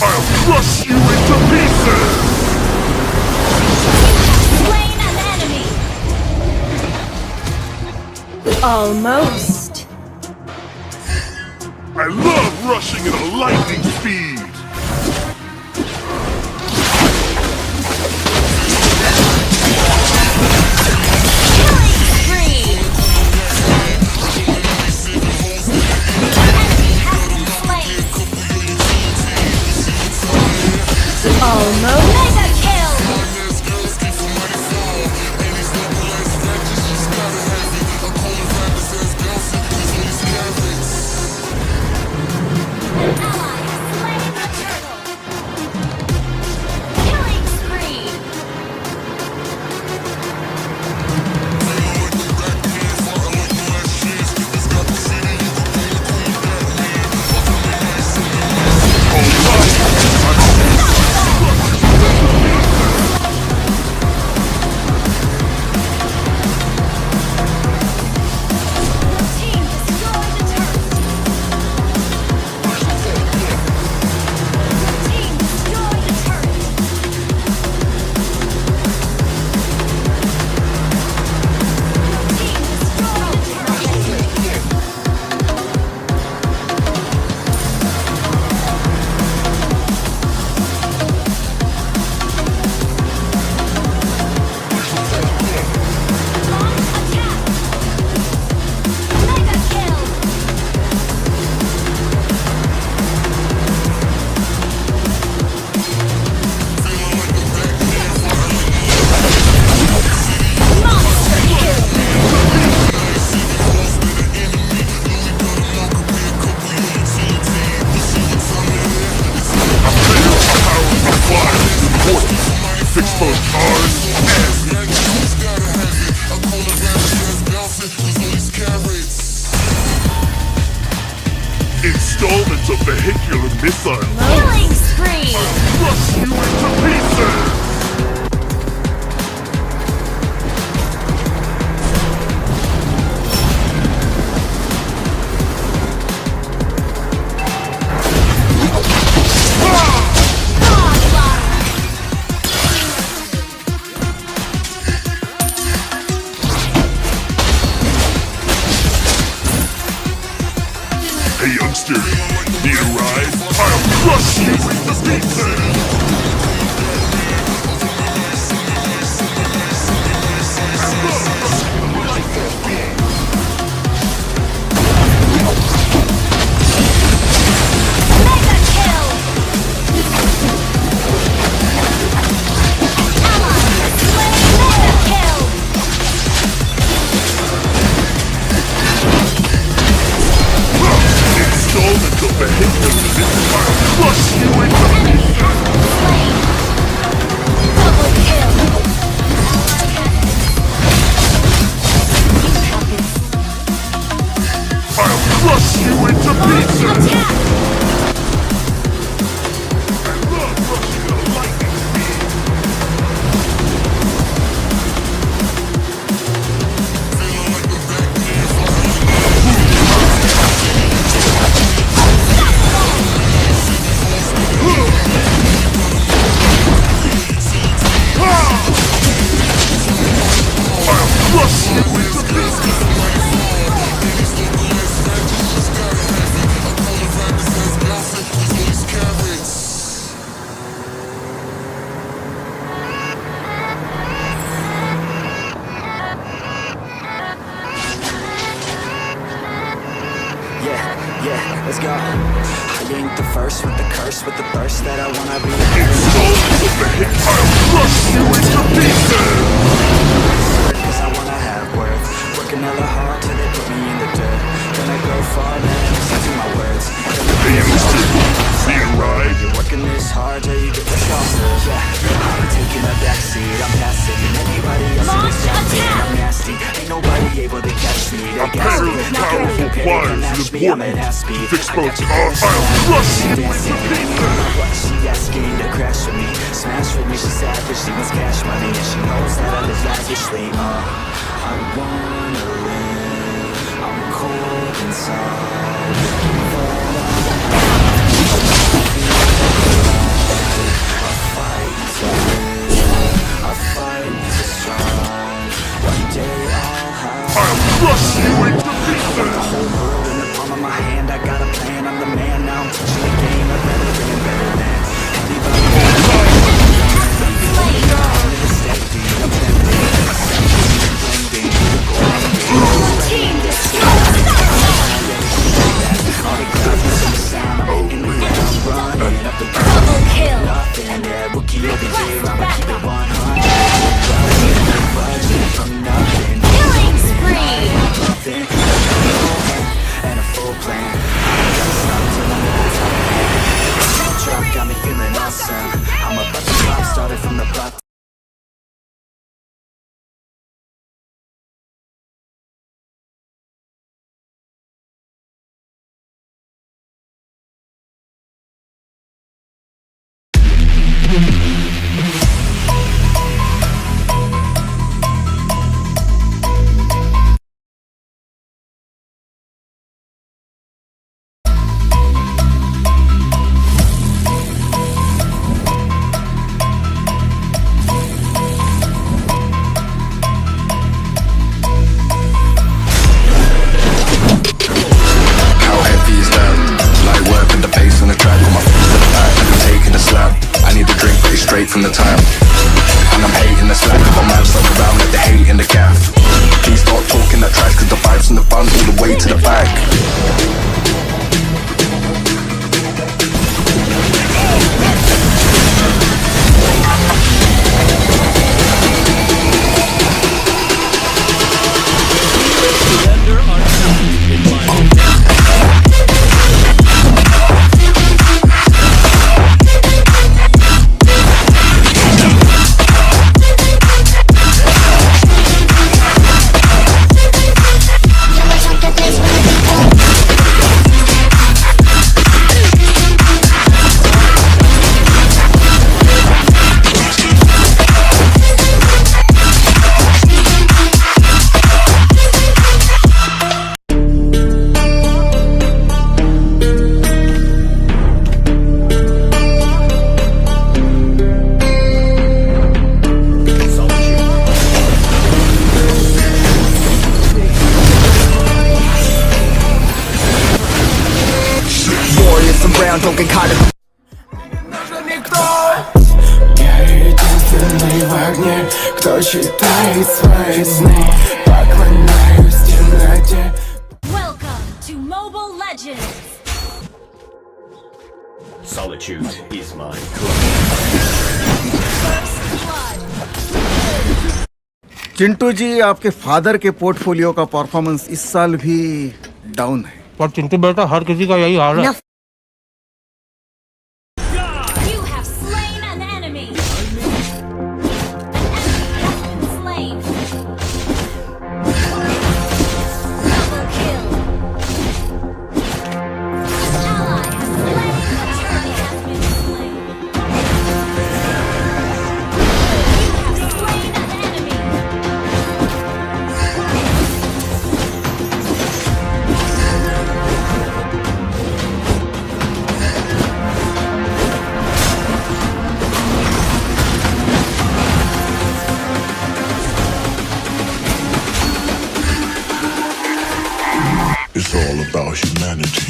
I'll crush you into pieces! Slain an enemy. Almost. I love rushing at a lightning speed! Almost. Mega kill. Killing spree. Team destroy the turret. Team destroy the turret. Team destroy the turret. Launch attack. Mega kill. Monster kill. Fix both cars installed into vehicular missile. Killing spree. Crush you into pieces! Hey youngster, need a ride? I'll crush you into pieces! Mega kill. Ally slain. Mega kill. Installed into vehicular missile. I'll crush you into pieces! Slain. Double kill. I'll crush you into pieces! Attack. I love rushing at a lightning speed! I'll crush you into pieces! Yeah, let's go. I ain't the first with the curse, with the thirst that I wanna be. Installed into vehicular. I'll crush you into pieces! Cause I wanna have worth. Working hella hard till they put me in the dirt. When I go far, man, listen to my words. Hey youngster, need a ride? You're working this hard till you get the stronger. Yeah, I ain't taking a backseat, I'm passive. And anybody else in this damn thing, I'm nasty. Ain't nobody able to catch me. A pair of powerful pliers is important to fix both cars. I'll crush you into pieces! She asking to crash with me. Smash with me, she's savage, she wants cash money. And she knows that I live lavishly. I wanna live, I'm cold inside. from the time. And I'm hating the slack, got man stuck around like the hate in the gaff. Please start talking that trash, cause the vibes from the front all the way to the back. Don't get caught in Я единственный в огне, кто читает свои сны. Поклоняюсь темноте. Welcome to Mobile Legends. Solitude is my Chintu ji, आपके father के portfolio का performance इस साल भी down है। पर चिंटू बेटा, हर किसी का यही हाल है। It's all about humanity.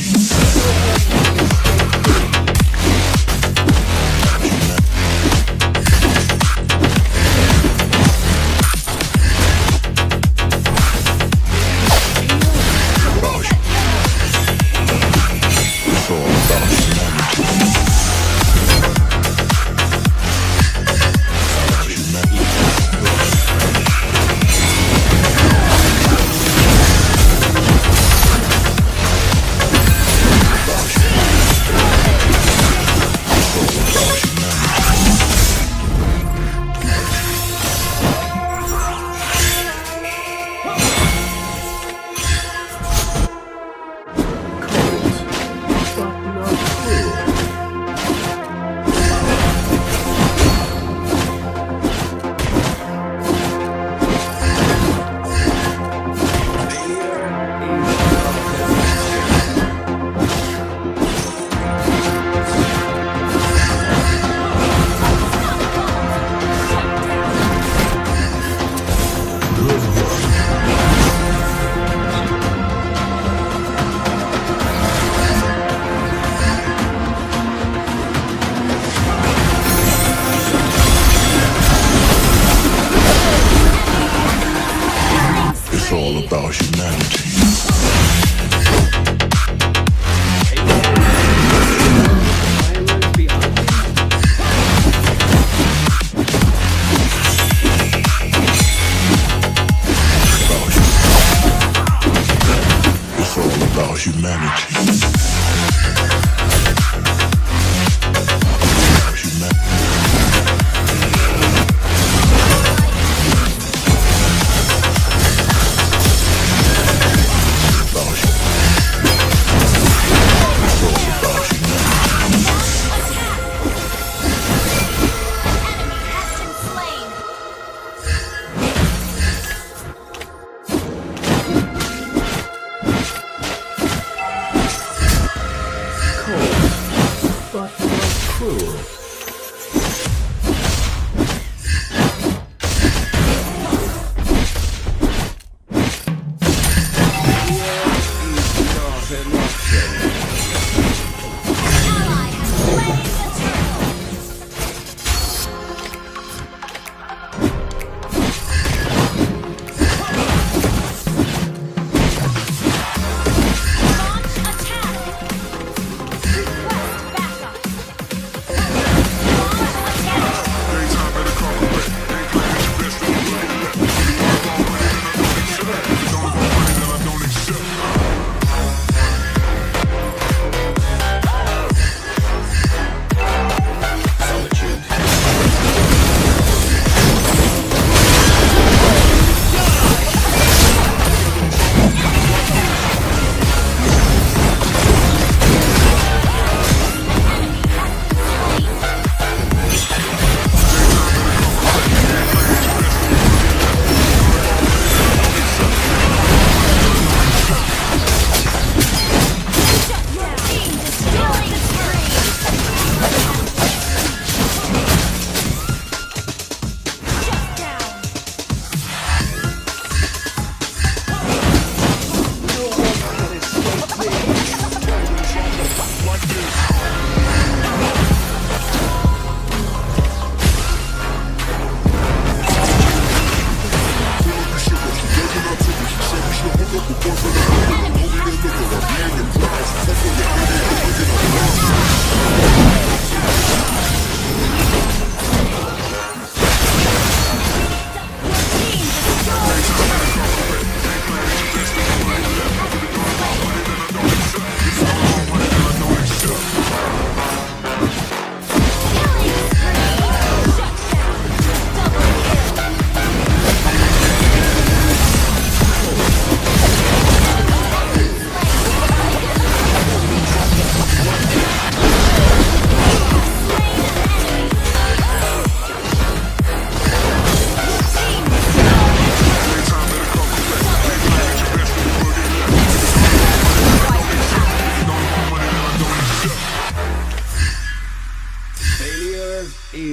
It's all about humanity. It's all about humanity.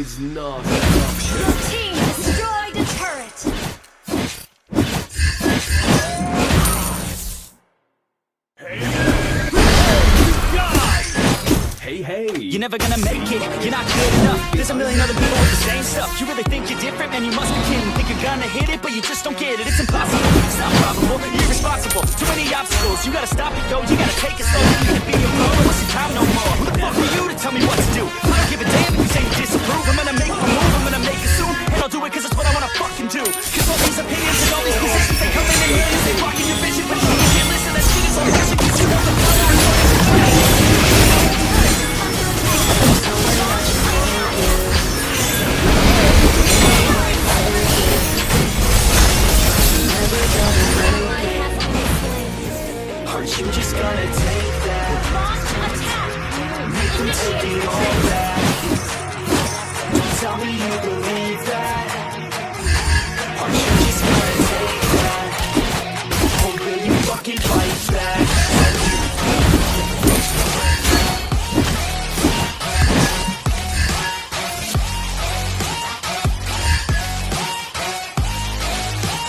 is not Your team destroyed a turret. Hey, You're never gonna make it, you're not good enough. There's a million other people with the same stuff. You really think you're different, man, you must be kidding. Think you're gonna hit it, but you just don't get it. It's impossible, it's not probable, you're irresponsible. Too many obstacles, you gotta stop it, yo. You gotta take it slow, you can't be a pro. Don't waste your time no more. Who the fuck are you to tell me what to do? I don't give a damn if you say you disapprove. I'm gonna make a move, I'm gonna make it soon. And I'll do it cause it's what I wanna fucking do. Cause all these opinions and all these positions, they come in millions. They blocking your vision, but you can't listen. That shit is all bullshit, cause you know the you just gonna take that. Launch attack. Make them take it all back. Don't tell me you believe that. Aren't you just gonna take that? Oh, will you fucking fight back?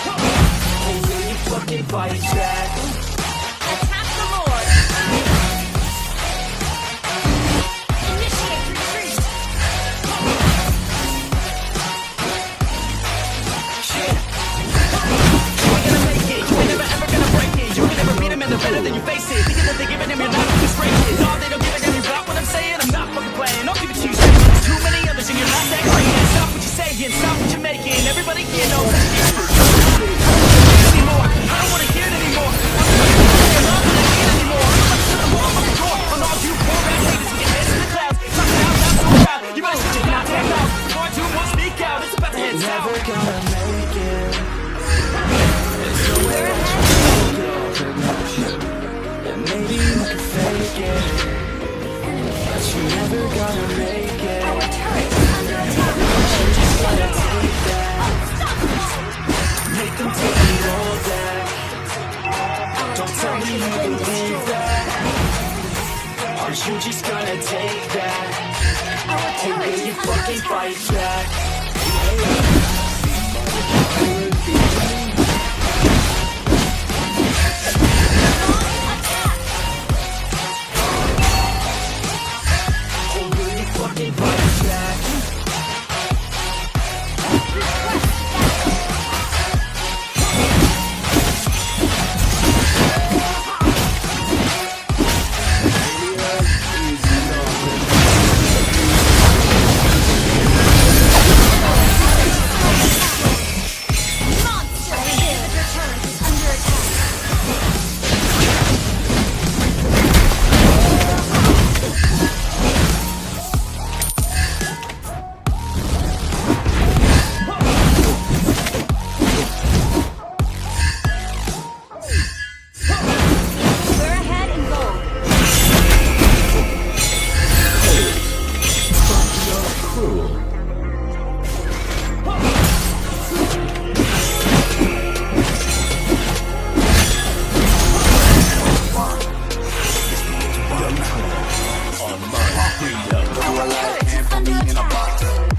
Oh, will you fucking fight back? Attack the Lord. Initiate retreat. Shit. You ain't gonna make it. You ain't never ever gonna break it. You can never beat them and they're better than you face it. Thinking that they're giving them your life, you just break it. No, they don't give a damn about what I'm saying. I'm not fucking playing. I'll give it to you straight. There's too many others and you're not that great. Stop what you're saying. Stop what you're making. Everybody here knows that you're anymore. I don't wanna hear it anymore. I'm not gonna hear it anymore. I'm about to shut the wall on the door. On all you poor ass haters with your heads in the clouds. Talk loud, not so proud. You better shut your goddamn mouth before I do one speak out. It's about to head south. Never gonna make it. There's nowhere else you can go. And maybe you can fake it, but you're never gonna make it. Our turret is under attack. You just gotta take that. Make them take it all back. Don't tell me you believe that. Aren't you just gonna take that? Or will you fucking fight back? Or will you fucking fight back? Monster inhibitor turret is under attack. We're ahead in gold.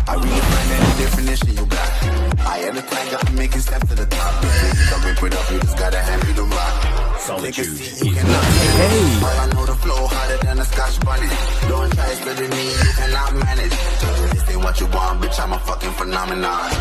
I redefine any definition you got. I am the tiger, I'm making steps to the top. I rip it up, you just gotta hand me the rock. Take a seat, you cannot hey. But I know the flow harder than a Scotch bunny. Don't try splitting me, you cannot manage. This ain't what you want, bitch, I'm a fucking phenomenon.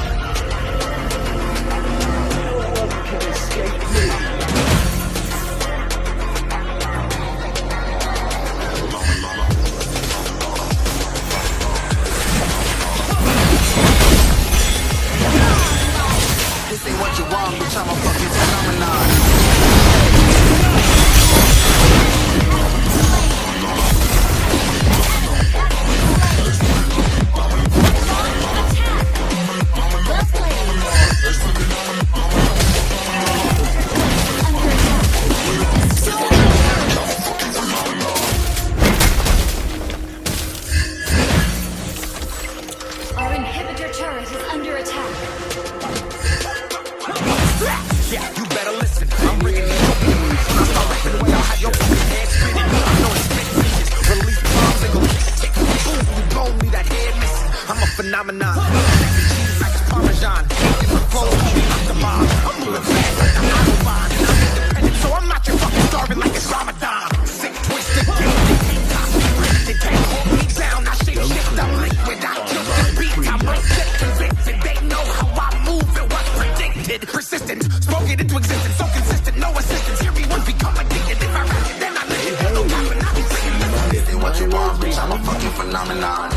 This ain't what you want, bitch, I'm a fucking phenomenon. Level phenomenon. Like it's Parmesan. The bomb. I'm moving fast like the Autobahn. I'm independent, so I'm not your fucking starving like it's Ramadan. Sick, twisted, guilty, toxic, can't hold me down. I shape shift, I'm liquid. I kill the beats. I'm upset, convicted. They know how I move. It was predicted. Persistent, spoken into existence. So consistent, no assistance. Hear me once become addicted. If I rap it, then I live it. No cap and I be singing. This ain't what you want, bitch. I'm a fucking phenomenon.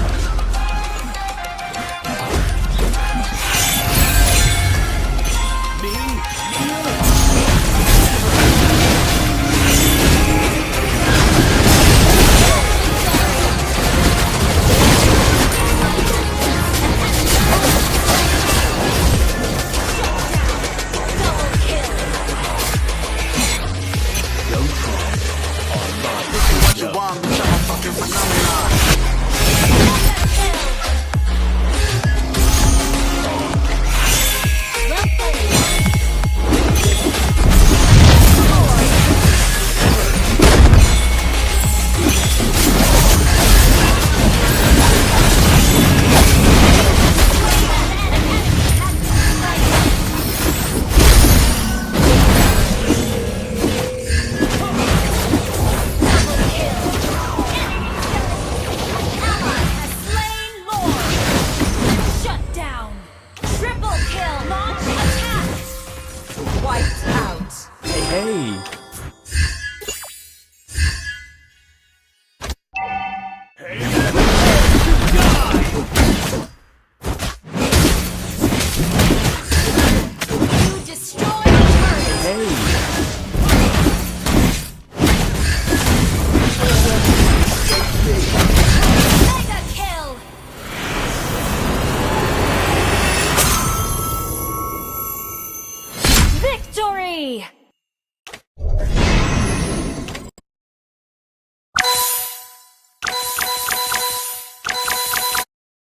Victory!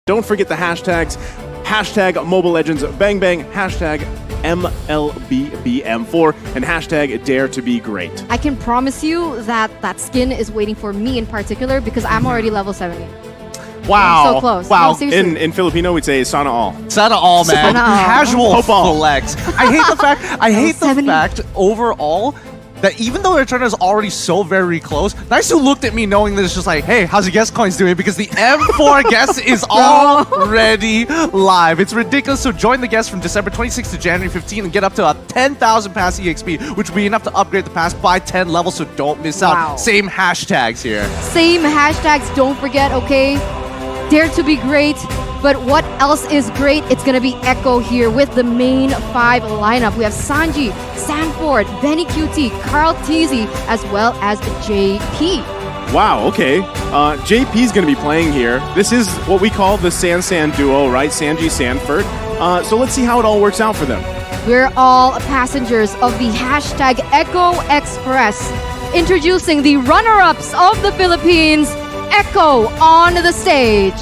Don't forget the hashtags. Hashtag Mobile Legends Bang Bang. Hashtag MLBBM4 and hashtag Dare to Be Great. I can promise you that that skin is waiting for me in particular because I'm already level 70. Wow. So close. Wow. No, seriously. In Filipino, we'd say Sana all. Sana all, man. Sana all. Casual Hope all. flex. I hate the fact. I hate the 70. fact overall that even though Returner is already so very close, Nice looked at me knowing that it's just like, hey, how's your guest coins doing? Because the M4 guest is already live. It's ridiculous. So join the guest from December 26th to January 15th and get up to a 10,000 pass EXP, which will be enough to upgrade the pass by 10 levels. So don't miss out. Wow. Same hashtags here. Same hashtags, don't forget, okay? Dare to be great. But what else is great? It's going to be Echo here with the main 5 lineup. We have Sanji, Sanford, Benny QT, Carl Teasy, as well as JP. Wow, okay. JP's going to be playing here. This is what we call the San duo, right? Sanji, Sanford. So let's see how it all works out for them. We're all passengers of the hashtag Echo Express. Introducing the runner-ups of the Philippines, Echo on the stage.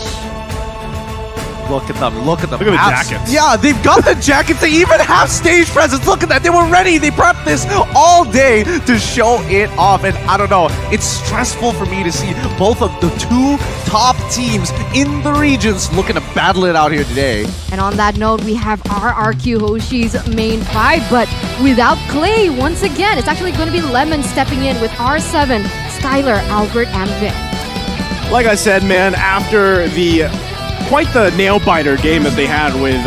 Look at them. Look at them. Look at the jackets. Yeah, they've got the jackets. They even have stage presence. Look at that. They were ready. They prepped this all day to show it off. And I don't know. It's stressful for me to see both of the 2 top teams in the regions looking to battle it out here today. And on that note, we have RRQ Hoshi's main 5, but without Clay once again. It's actually going to be Lemon stepping in with R7, Skylar, Albert, and Vin. Like I said, man, after quite the nail-biter game that they had with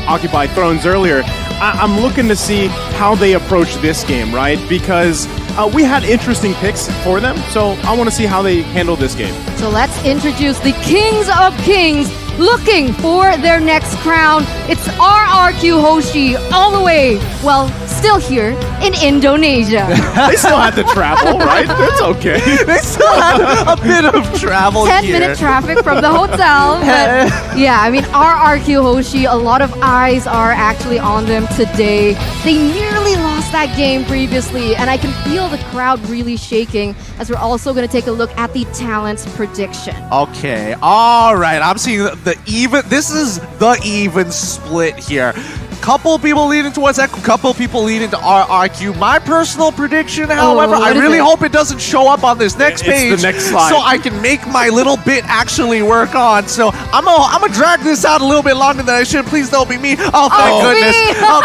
Occupied Thrones earlier, I'm looking to see how they approach this game, right? Because we had interesting picks for them, so I want to see how they handle this game. So let's introduce the Kings of Kings looking for their next crown. It's RRQ Hoshi all the way, well, still here in Indonesia. They still had to travel, right? That's okay. They still had a bit of travel 10-minute traffic from the hotel. But yeah, I mean, RRQ Hoshi, a lot of eyes are actually on them today. They nearly lost that game previously, and I can feel the crowd really shaking as we're also going to take a look at the talents prediction. Okay, all right. I'm seeing the even. This is the even split here. Couple people leading towards Echo, couple people leading to RRQ. My personal prediction, however, I really hope it doesn't show up on this next page. It's the next slide. So I can make my little bit actually work on. So I'm gonna drag this out a little bit longer than I should. Please don't be me. Oh, thank goodness.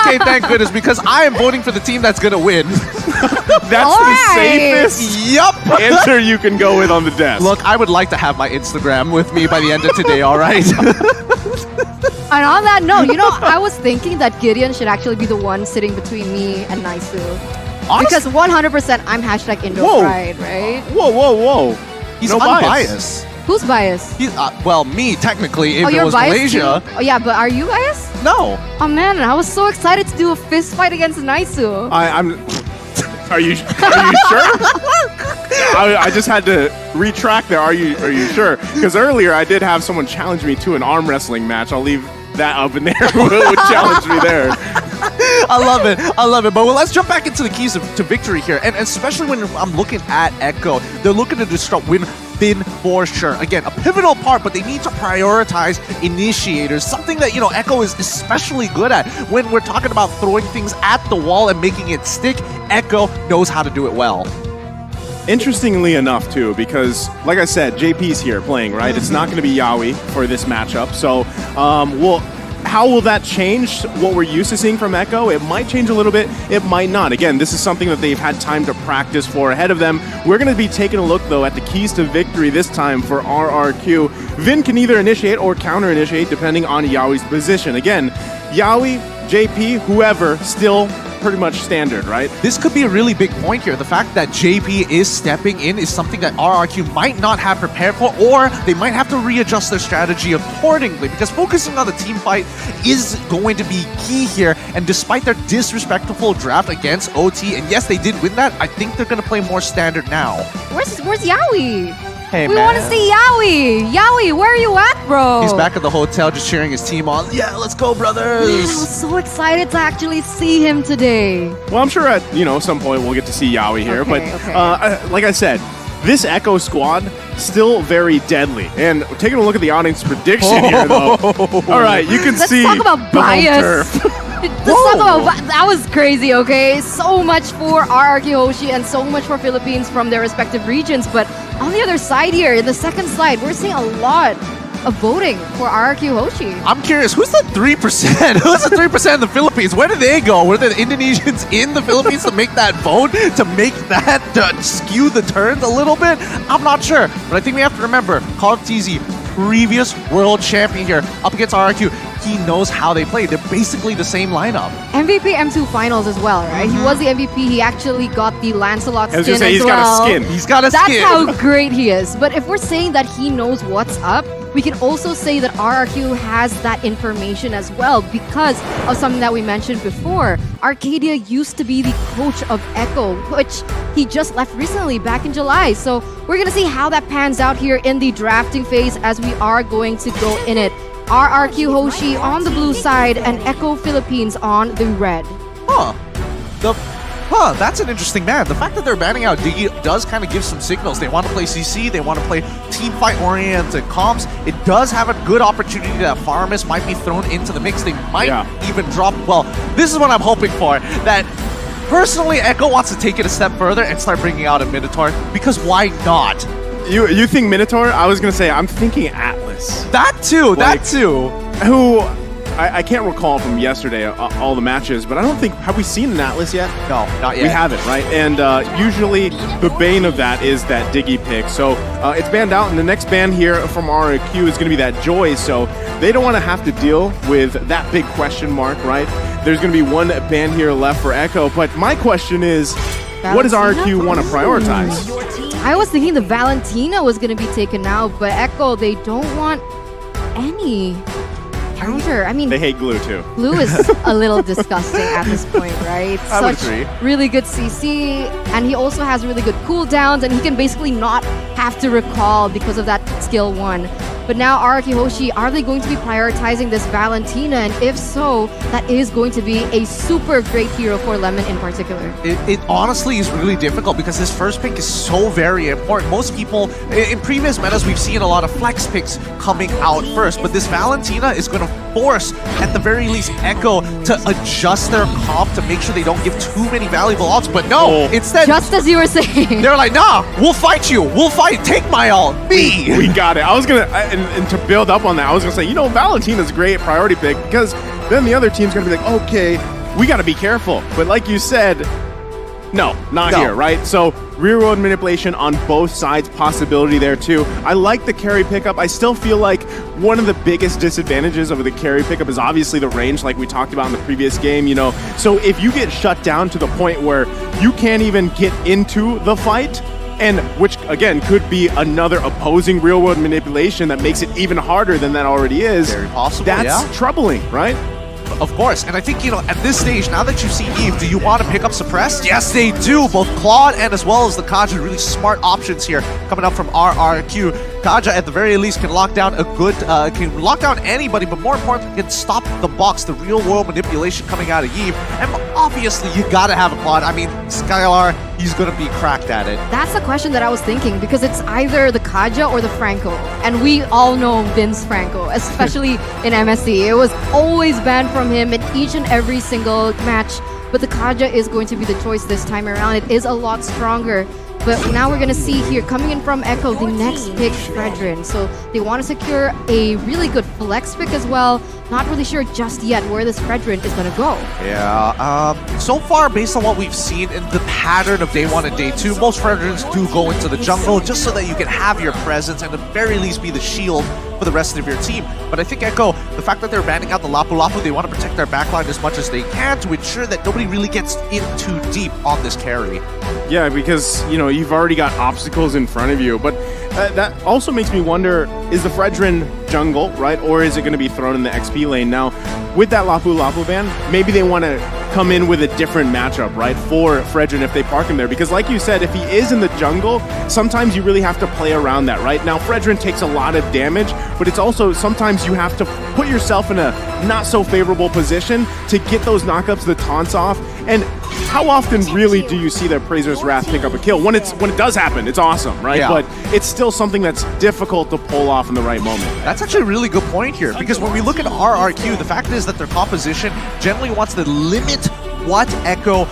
Okay, thank goodness, because I am voting for the team that's gonna win. That's the safest answer you can go with on the desk. Look, I would like to have my Instagram with me by the end of today, all right? And on that note, you know, I was thinking that Gideon should actually be the one sitting between me and Naisu. Because 100% I'm hashtag Indo Pride, right? Whoa. He's no unbiased. Who's biased? He's, well, me, technically, if it you're was biased Malaysia. too? Oh, yeah, but are you biased? No. Oh, man, I was so excited to do a fist fight against Naisu. I'm... Are you sure? I just had to retract there. Are you sure? Because earlier I did have someone challenge me to an arm wrestling match. I'll leave that up in there. Who would challenge me there? I love it. But well, let's jump back into the keys to victory here. And especially when I'm looking at Echo, they're looking to win Finn for sure. Again, a pivotal part, but they need to prioritize initiators, something that, you know, Echo is especially good at. When we're talking about throwing things at the wall and making it stick, Echo knows how to do it well. Interestingly enough, too, because, like I said, JP's here playing, right? It's not going to be Yaoi for this matchup. So, how will that change what we're used to seeing from Echo? It might change a little bit. It might not. Again, this is something that they've had time to practice for ahead of them. We're going to be taking a look, though, at the keys to victory this time for RRQ. Vin can either initiate or counter-initiate, depending on Yaoi's position. Again, Yaoi, JP, whoever, still pretty much standard, right? This could be a really big point here. The fact that JP is stepping in is something that RRQ might not have prepared for, or they might have to readjust their strategy accordingly, because focusing on the team fight is going to be key here. And despite their disrespectful draft against OT, and yes, they did win that, I think they're going to play more standard now. Where's Yaoi? Hey, we want to see Yaoi. Yaoi, where are you at, bro? He's back at the hotel just cheering his team on. Yeah, let's go, brothers. Man, I was so excited to actually see him today. Well, I'm sure at some point we'll get to see Yaoi here. Okay, like I said, this Echo squad still very deadly. And taking a look at the audience prediction here, though. All right, you can see. Let's talk about bias. That was crazy, okay? So much for RRQ Hoshi and so much for Philippines from their respective regions. But on the other side here, in the second slide, we're seeing a lot of voting for RRQ Hoshi. I'm curious, who's the 3%? Who's the 3% in the Philippines? Where do they go? Were the Indonesians in the Philippines to make that vote? To make that skew the turns a little bit? I'm not sure. But I think we have to remember, Call of TZ, previous world champion here, up against RRQ. He knows how they play. They're basically the same lineup. MVP M2 finals as well, right? He was the MVP. He actually got the Lancelot skin as well. He's got a skin. He's got a skin. That's how great he is. But if we're saying that he knows what's up, we can also say that RRQ has that information as well because of something that we mentioned before. Arcadia used to be the coach of Echo, which he just left recently back in July. So we're going to see how that pans out here in the drafting phase as we are going to go in it. RRQ Hoshi on the blue side and Echo Philippines on the red. That's an interesting ban. The fact that they're banning out Diggy does kind of give some signals. They want to play CC, they want to play team fight oriented comps. It does have a good opportunity that Farmus might be thrown into the mix. They might even drop, well, this is what I'm hoping for, that personally Echo wants to take it a step further and start bringing out a Minotaur, because why not? You think Minotaur? I was going to say, I'm thinking Atlas. That too, Who, I can't recall from yesterday all the matches, but I don't think, have we seen an Atlas yet? No, not yet. We haven't, right? And usually the bane of that is that Diggy pick. So it's banned out, and the next ban here from RRQ is going to be that Joy, so they don't want to have to deal with that big question mark, right? There's going to be one ban here left for Echo, but my question is, what does RRQ want to prioritize? I was thinking the Valentina was going to be taken out, but Echo, they don't want any counter. I mean, they hate glue too. Glue is a little disgusting at this point, right? I would agree. Really good CC, and he also has really good cooldowns, and he can basically not have to recall because of that skill 1. But now RRQ Hoshi, are they going to be prioritizing this Valentina? And if so, that is going to be a super great hero for Lemon in particular. It honestly is really difficult because this first pick is so very important. Most people, in previous metas, we've seen a lot of flex picks coming out first, but this Valentina is going to force, at the very least, Echo to adjust their comp to make sure they don't give too many valuable ults. But no, instead, just as you were saying, they're like, nah, we'll fight you. We'll fight. Take my ult. Me. We got it. I was gonna, and to build up on that, I was gonna say, you know, Valentina's a great priority pick because then the other team's gonna be like, okay, we gotta be careful. But like you said, no, not here, right? So rear world manipulation on both sides, possibility there too. I like the carry pickup. I still feel like one of the biggest disadvantages of the carry pickup is obviously the range, like we talked about in the previous game, you know. So if you get shut down to the point where you can't even get into the fight, and which again could be another opposing real world manipulation that makes it even harder than that already is. Very possible. That's troubling, right? Of course, and I think, you know, at this stage, now that you see Eve, do you want to pick up Suppressed? Yes, they do. Both Claude and as well as the Kaja, really smart options here coming up from RRQ. Kaja, at the very least, can lock down a good, can lock down anybody, but more importantly, can stop the box, the real-world manipulation coming out of Eve. And obviously, you gotta have a Claude. I mean, Skylar, he's gonna be cracked at it. That's the question that I was thinking, because it's either the Kaja or the Franco. And we all know Vince Franco, especially in MSC. It was always banned from him in each and every single match. But the Kaja is going to be the choice this time around. It is a lot stronger. But now we're going to see here, coming in from Echo, the next pick, Fredrin. So they want to secure a really good flex pick as well. Not really sure just yet where this Fredrin is going to go. Yeah, so far, based on what we've seen in the pattern of day 1 and day 2, most Fredrins do go into the jungle just so that you can have your presence and at the very least be the shield for the rest of your team. But I think Echo, the fact that they're banning out the Lapu Lapu, they want to protect their backline as much as they can to ensure that nobody really gets in too deep on this carry. Yeah, because, you know, you've already got obstacles in front of you, but that also makes me wonder, is the Fredrin jungle, right? Or is it going to be thrown in the XP lane? Now, with that Lapu Lapu ban, maybe they want to come in with a different matchup, right, for Fredrin if they park him there. Because like you said, if he is in the jungle, sometimes you really have to play around that, right? Now, Fredrin takes a lot of damage, but it's also sometimes you have to put yourself in a not so favorable position to get those knockups, the taunts off. And how often really do you see that Prazer's Wrath pick up a kill? When it does happen, it's awesome, right? Yeah. But it's still something that's difficult to pull off in the right moment. That's actually a really good point here, because when we look at RRQ, the fact is that their composition generally wants to limit what Echo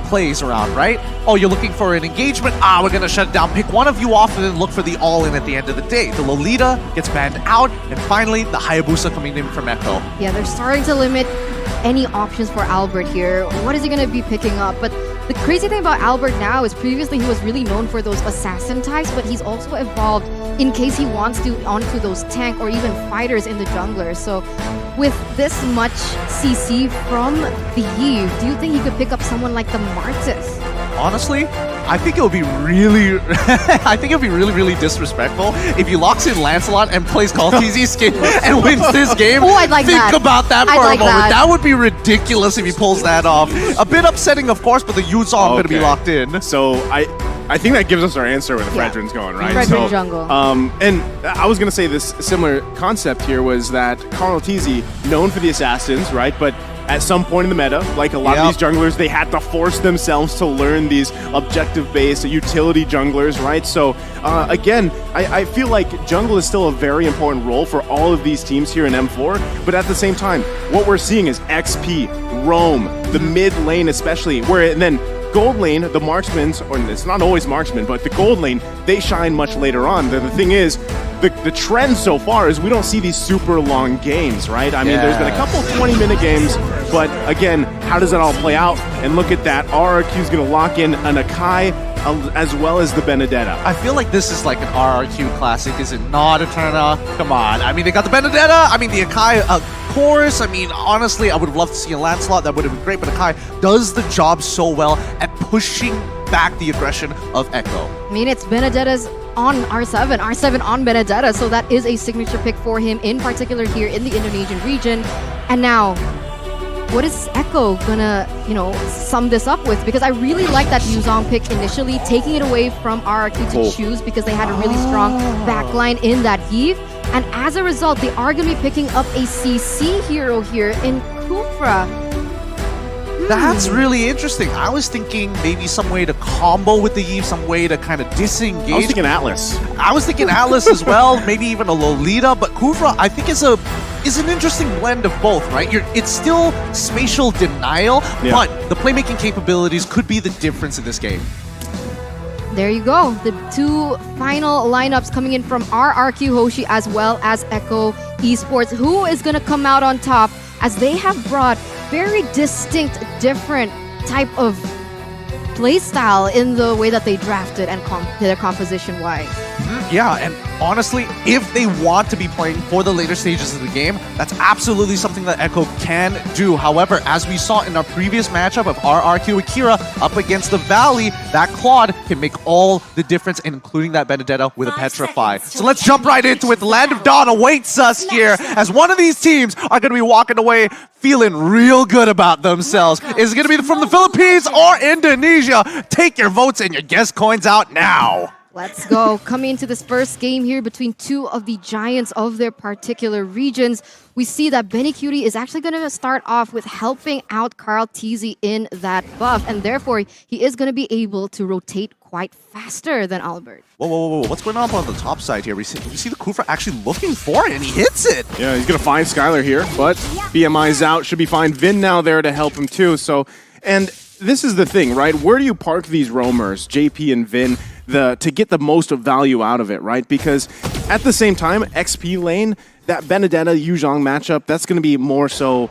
plays around, right? Oh, you're looking for an engagement? Ah, we're gonna shut it down. Pick one of you off and then look for the all-in at the end of the day. The Lolita gets banned out, and finally, the Hayabusa coming in from Echo. Yeah, they're starting to limit any options for Albert here. What is he going to be picking up? But the crazy thing about Albert now is previously he was really known for those assassin types, but he's also evolved in case he wants to onto those tank or even fighters in the jungler. So with this much CC from the Eve, do you think he could pick up someone like the Martis? Honestly, I think it would be really, really disrespectful if he locks in Lancelot and plays Call TZ skin and wins this game. Oh, I'd like that. Think about that for I'd a like moment. that. That would be ridiculous if he pulls that off. A bit upsetting, of course, but the Yuzong going to be locked in. So I think that gives us our answer where the Fredrin's going, right? Fredrin jungle. And I was going to say this similar concept here was that Carl TZ, known for the assassins, right? But at some point in the meta, like a lot of these junglers, they had to force themselves to learn these objective-based utility junglers, right? So again, I feel like jungle is still a very important role for all of these teams here in M4, but at the same time, what we're seeing is XP, roam, the mid lane especially, where and then gold lane, the marksmen, or it's not always marksmen, but the gold lane, they shine much later on. The thing is, the trend so far is we don't see these super long games, right? I mean, there's been a couple 20-minute games, but again, how does that all play out? And look at that, RRQ's going to lock in an Akai as well as the Benedetta. I feel like this is like an RRQ classic, is it not, Eterna? Come on. I mean, they got the Benedetta, I mean, the Akai chorus. I mean, honestly, I would have loved to see a Lancelot. That would have been great, but Akai does the job so well at pushing back the aggression of Echo. I mean, it's Benedetta's on R7 on Benedetta, so that is a signature pick for him, in particular here in the Indonesian region. And now, what is Echo gonna, sum this up with? Because I really like that Yuzong pick initially, taking it away from RRQ to choose because they had a really strong backline in that heave. And as a result, they are going to be picking up a CC hero here in Kufra. That's really interesting. I was thinking maybe some way to combo with the Eve, some way to kind of disengage. I was thinking Atlas. I was thinking Atlas as well, maybe even a Lolita, but Kufra I think is an interesting blend of both, right? It's still spatial denial, but the playmaking capabilities could be the difference in this game. There you go. The two final lineups coming in from RRQ Hoshi as well as Echo Esports. Who is going to come out on top as they have brought very distinct, different type of playstyle in the way that they drafted and their composition-wise. Yeah, and honestly, if they want to be playing for the later stages of the game, that's absolutely something that Echo can do. However, as we saw in our previous matchup of RRQ AKIRA up against the Valley, that Claude can make all the difference, including that Benedetta with a Petrify. So let's jump right into it. The Land of Dawn awaits us here as one of these teams are going to be walking away feeling real good about themselves. Is it going to be from the Philippines or Indonesia? Take your votes and your guess coins out now. Let's go. Coming into this first game here between two of the giants of their particular regions, we see that Benny Cutie is actually going to start off with helping out Carl TZ in that buff, and therefore he is going to be able to rotate quite faster than Albert. Whoa. What's going on the top side here? We see the Kufra actually looking for it, and he hits it. Yeah, he's going to find Skylar here, but BMI's out. Should be fine. Vin now there to help him too. So, and this is the thing, right? Where do you park these roamers, JP and Vin, to get the most value out of it, right? Because at the same time, XP lane, that Benedetta Yuzhong matchup, that's going to be more so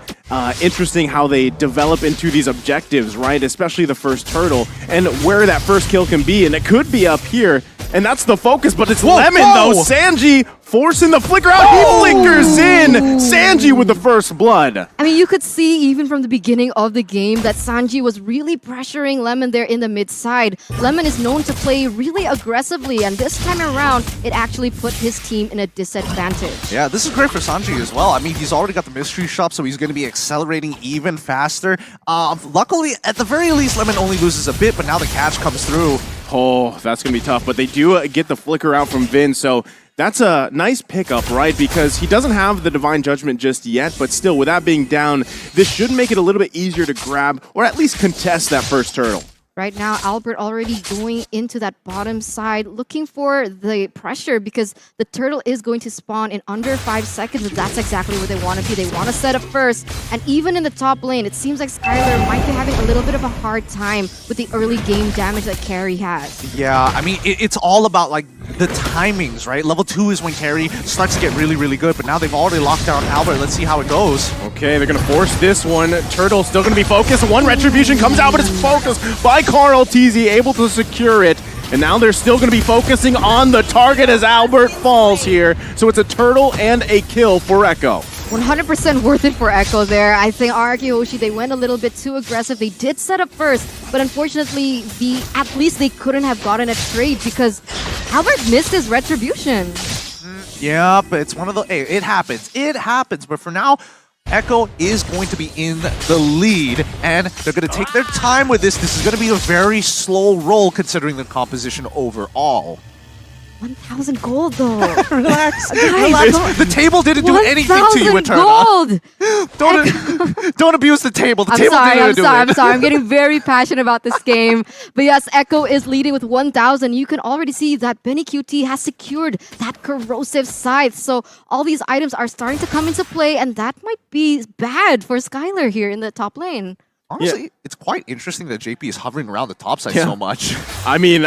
interesting how they develop into these objectives, right? Especially the first turtle and where that first kill can be. And it could be up here. And that's the focus, but it's Lemon though. Sanji forcing the flicker out. He flickers in. Sanji with the first blood. I mean, you could see even from the beginning of the game that Sanji was really pressuring Lemon there in the mid side. Lemon is known to play really aggressively, and this time around, it actually put his team in a disadvantage. Yeah, this is great for Sanji as well. I mean, he's already got the mystery shop, so he's going to be accelerating even faster. Luckily, at the very least, Lemon only loses a bit, but now the catch comes through. Oh, that's going to be tough, but they do get the flicker out from Vin, so that's a nice pickup, right? Because he doesn't have the Divine Judgment just yet, but still, with that being down, this should make it a little bit easier to grab, or at least contest that first turtle. Right now, Albert already going into that bottom side, looking for the pressure because the turtle is going to spawn in under 5 seconds, and that's exactly where they want to be. They want to set up first, and even in the top lane, it seems like Skylar might be having a little bit of a hard time with the early game damage that Carry has. Yeah, I mean, it's all about like the timings, right? Level 2 is when Carry starts to get really, really good, but now they've already locked down Albert. Let's see how it goes. Okay, they're going to force this one. Turtle still going to be focused. One Retribution comes out, but it's focused by Carl TZ, able to secure it. And now they're still going to be focusing on the target as Albert falls here. So it's a turtle and a kill for Echo. 100% worth it for Echo there. I think RRQ Hoshi, they went a little bit too aggressive. They did set up first, but unfortunately, at least they couldn't have gotten a trade because Albert missed his Retribution. Yeah, but it's one of the... Hey, it happens. It happens. But for now, Echo is going to be in the lead, and they're going to take their time with this. This is going to be a very slow roll considering the composition overall. 1,000 gold though. Relax. Guys, Relax. The table didn't do anything to you, Eterna. Gold. Don't abuse the table. The I'm table sorry. didn't do it. I'm sorry. I'm getting very passionate about this game. But yes, Echo is leading with 1,000. You can already see that Benny QT has secured that corrosive scythe. So all these items are starting to come into play, and that might be bad for Skylar here in the top lane. Honestly, it's quite interesting that JP is hovering around the top side so much. I mean,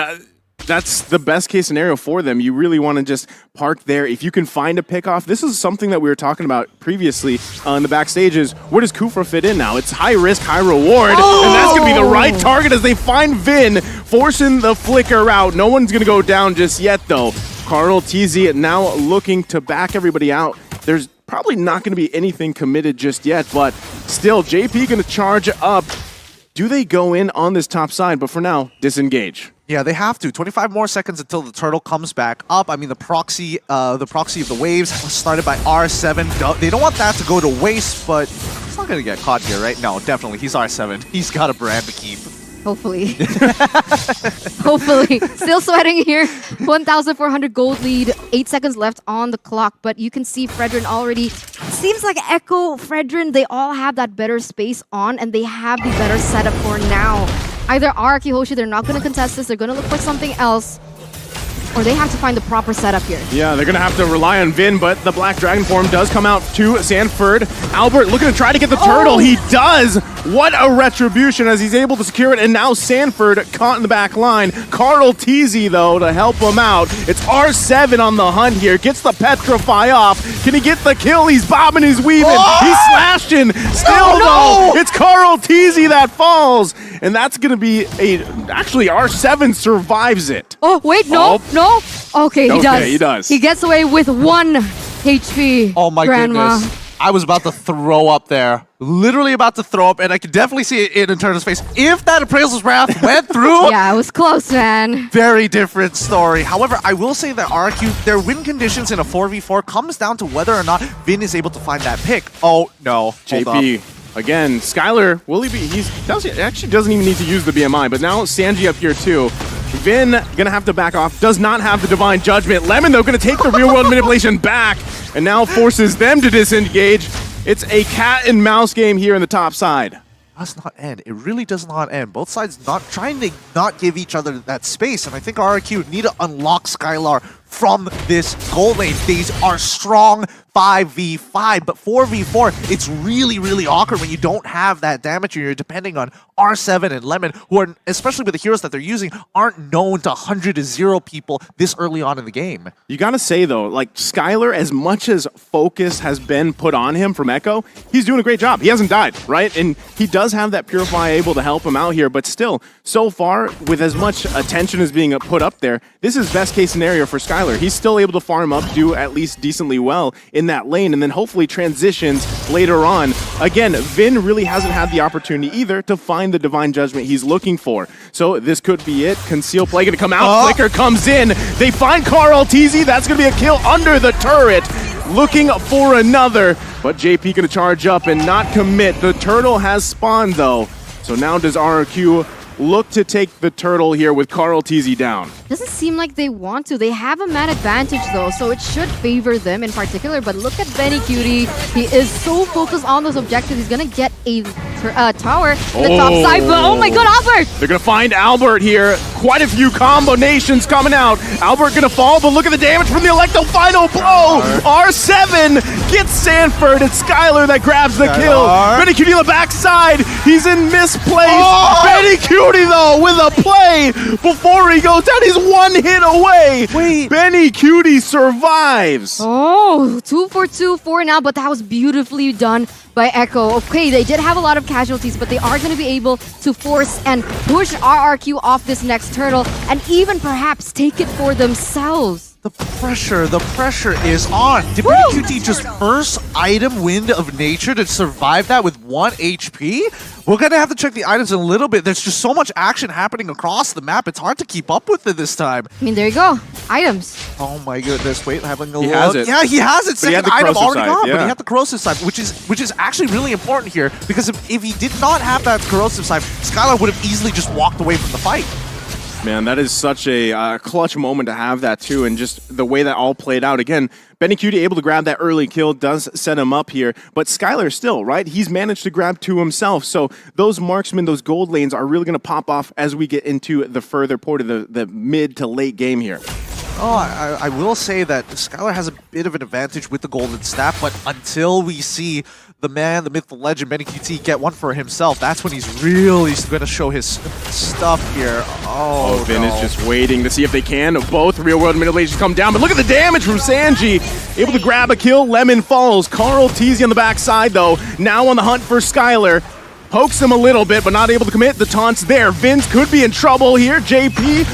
that's the best case scenario for them. You really want to just park there. If you can find a pickoff, this is something that we were talking about previously in the backstages. Where does Kufra fit in now? It's high risk, high reward, and that's going to be the right target as they find Vin, forcing the flicker out. No one's going to go down just yet, though. Carl TZ now looking to back everybody out. There's probably not going to be anything committed just yet, but still, JP going to charge up. Do they go in on this top side? But for now, disengage. Yeah, they have to. 25 more seconds until the turtle comes back up. I mean, the proxy of the waves started by R7. They don't want that to go to waste, but he's not going to get caught here, right? No, definitely. He's R7. He's got a brand to keep. Hopefully. Hopefully. Still sweating here. 1,400 gold lead. 8 seconds left on the clock. But you can see Fredrin already. Seems like Echo, Fredrin, they all have that better space on and they have the better setup for now. Either RRQ Hoshi, they're not going to contest this. They're going to look for something else. Or they have to find the proper setup here. Yeah, they're going to have to rely on Vin, but the Black Dragon form does come out to Sanford. Albert looking to try to get the turtle. He does! What a retribution as he's able to secure it. And now Sanford caught in the back line. Carl Teasy, though, to help him out. It's R7 on the hunt here. Gets the Petrify off. Can he get the kill? He's bobbing, he's weaving. He's slashing. Still, though, it's Carl Teasy that falls. And that's going to be a... Actually, R7 survives it. Oh, wait, no. Okay, he does. He does. He gets away with 1 HP. Oh my Grandma. goodness. I was about to throw up there. Literally about to throw up, and I could definitely see it in Eterna's face. If that Appraisal's Wrath went through... Yeah, it was close, man. Very different story. However, I will say that RRQ, their win conditions in a 4v4 comes down to whether or not Vin is able to find that pick. Oh, no. JP. Again, Skylar, will he be... He actually doesn't even need to use the BMI, but now Sanji up here too. Vin gonna have to back off, does not have the Divine Judgment. Lemon, though, gonna take the real world manipulation back and now forces them to disengage. It's a cat and mouse game here in the top side. Does not end. It really does not end. Both sides not trying to not give each other that space, and I think RRQ need to unlock Skylar from this gold lane. These are strong 5v5, but 4v4, it's really, really awkward when you don't have that damage and you're depending on R7 and Lemon, who are, especially with the heroes that they're using, aren't known to 100 to 0 people this early on in the game. You gotta say, though, like, Skylar, as much as focus has been put on him from Echo, he's doing a great job. He hasn't died, right? And he does have that Purify able to help him out here, but still, so far, with as much attention as being put up there, this is best case scenario for Skylar. He's still able to farm up, do at least decently well in that lane, and then hopefully transitions later on. Again, Vin really hasn't had the opportunity either to find the Divine Judgment he's looking for. So this could be it. Conceal Play gonna come out. Flicker comes in. They find Carl Teasy. That's gonna be a kill under the turret. Looking for another, but JP gonna charge up and not commit. The turtle has spawned, though. So now does RRQ look to take the turtle here with Carl Teasy down. Doesn't seem like they want to. They have a man advantage though, so it should favor them in particular. But look at Benny Cutie. He is so focused on those objectives. He's gonna get a tower in the top side. But oh my god, Albert! They're gonna find Albert here. Quite a few combinations coming out. Albert gonna fall, but look at the damage from the Electo. Final blow! R7 gets Sanford. It's Skylar that grabs the kill. Benny Cutie on the backside. He's in misplaced. Benny Cutie, though, with a play before he goes down. He's 1 hit away. Wait. Benny Cutie survives. Oh, 2 for 2 for now, but that was beautifully done by Echo. Okay, they did have a lot of casualties, but they are going to be able to force and push RRQ off this next turtle and even perhaps take it for themselves. The pressure is on. Did Benny QT just first item Wind of Nature to survive that with 1 HP? We're gonna have to check the items in a little bit. There's just so much action happening across the map. It's hard to keep up with it this time. I mean, there you go. Items. Oh my goodness. Wait, having a look. He has it. Yeah, he has it. Second item already gone, yeah. but he had the corrosive side, which is actually really important here, because if he did not have that corrosive side, Skylar would have easily just walked away from the fight. Man, that is such a clutch moment to have that too, and just the way that all played out. Again, Benny Cutie able to grab that early kill does set him up here, but Skylar still, right? He's managed to grab 2 himself, so those marksmen, those gold lanes are really going to pop off as we get into the further part of the mid to late game here. Oh, I will say that Skylar has a bit of an advantage with the golden staff, but until we see the man, the myth, the legend, Benny QT get one for himself, that's when he's really going to show his stuff here. Oh, Vin is just waiting to see if they can. Both real-world manipulations come down, but look at the damage from Sanji. Able to grab a kill, Lemon falls. Carl Teasy on the backside, though, now on the hunt for Skylar. Pokes him a little bit, but not able to commit. The taunt's there. Vince could be in trouble here. JP,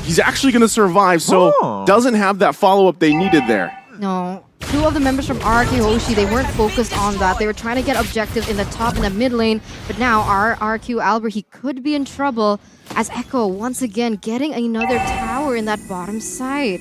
he's actually gonna survive, so doesn't have that follow-up they needed there. No. 2 of the members from RRQ Hoshi, they weren't focused on that. They were trying to get objectives in the top and the mid lane, but now RRQ Albert, he could be in trouble as Echo once again getting another tower in that bottom side.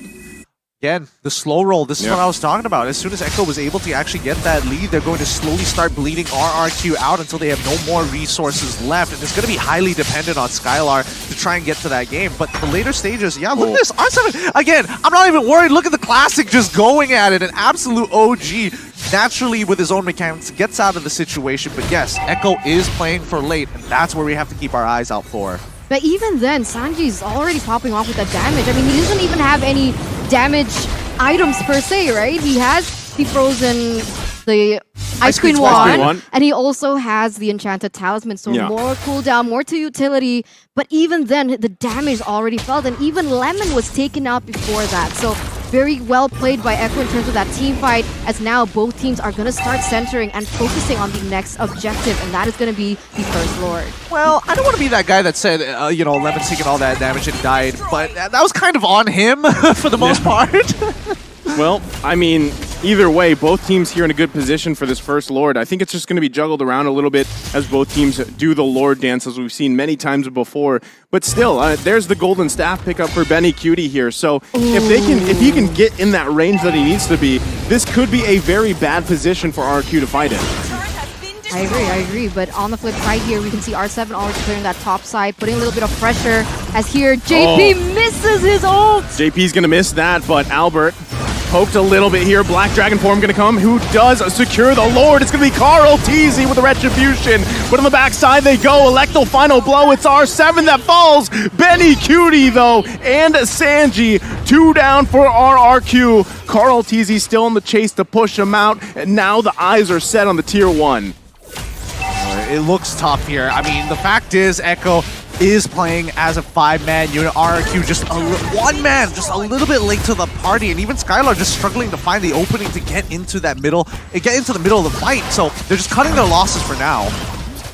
Again, the slow roll, this is what I was talking about. As soon as Echo was able to actually get that lead, they're going to slowly start bleeding RRQ out until they have no more resources left. And it's going to be highly dependent on Skylar to try and get to that game. But the later stages, yeah, look at this. R7, again, I'm not even worried. Look at the Classic just going at it. An absolute OG. Naturally, with his own mechanics, gets out of the situation. But yes, Echo is playing for late, and that's where we have to keep our eyes out for. But even then, Sanji's already popping off with that damage. I mean, he doesn't even have any damage items per se, right? He has the Ice Queen Wand, and he also has the Enchanted Talisman, so more cooldown, more to utility. But even then, the damage already felt, and even Lemon was taken out before that. So very well played by Echo in terms of that team fight, as now both teams are going to start centering and focusing on the next objective, and that is going to be the First Lord. Well, I don't want to be that guy that said, you know, Lemon's taking all that damage and died, but that was kind of on him for the most part. Well, I mean, either way, both teams here in a good position for this First Lord. I think it's just going to be juggled around a little bit as both teams do the Lord dance, as we've seen many times before. But still, there's the Golden Staff pickup for Benny Cutie here. So if he can get in that range that he needs to be, this could be a very bad position for RRQ to fight in. I agree. But on the flip side here, we can see R7 already clearing that top side, putting a little bit of pressure, as here JP misses his ult! JP's going to miss that, but Albert poked a little bit here. Black Dragon form going to come. Who does secure the Lord? It's going to be Carl TZ with the Retribution. But on the backside they go. Electro final blow. It's R7 that falls. Benny Cutie, though, and Sanji. 2 down for RRQ. Carl TZ still in the chase to push him out. And now the eyes are set on the tier 1. It looks tough here. I mean, the fact is, Echo is playing as a 5-man unit. RRQ just one man, just a little bit late to the party, and even Skylar just struggling to find the opening to get into that middle, get into the middle of the fight. So they're just cutting their losses for now.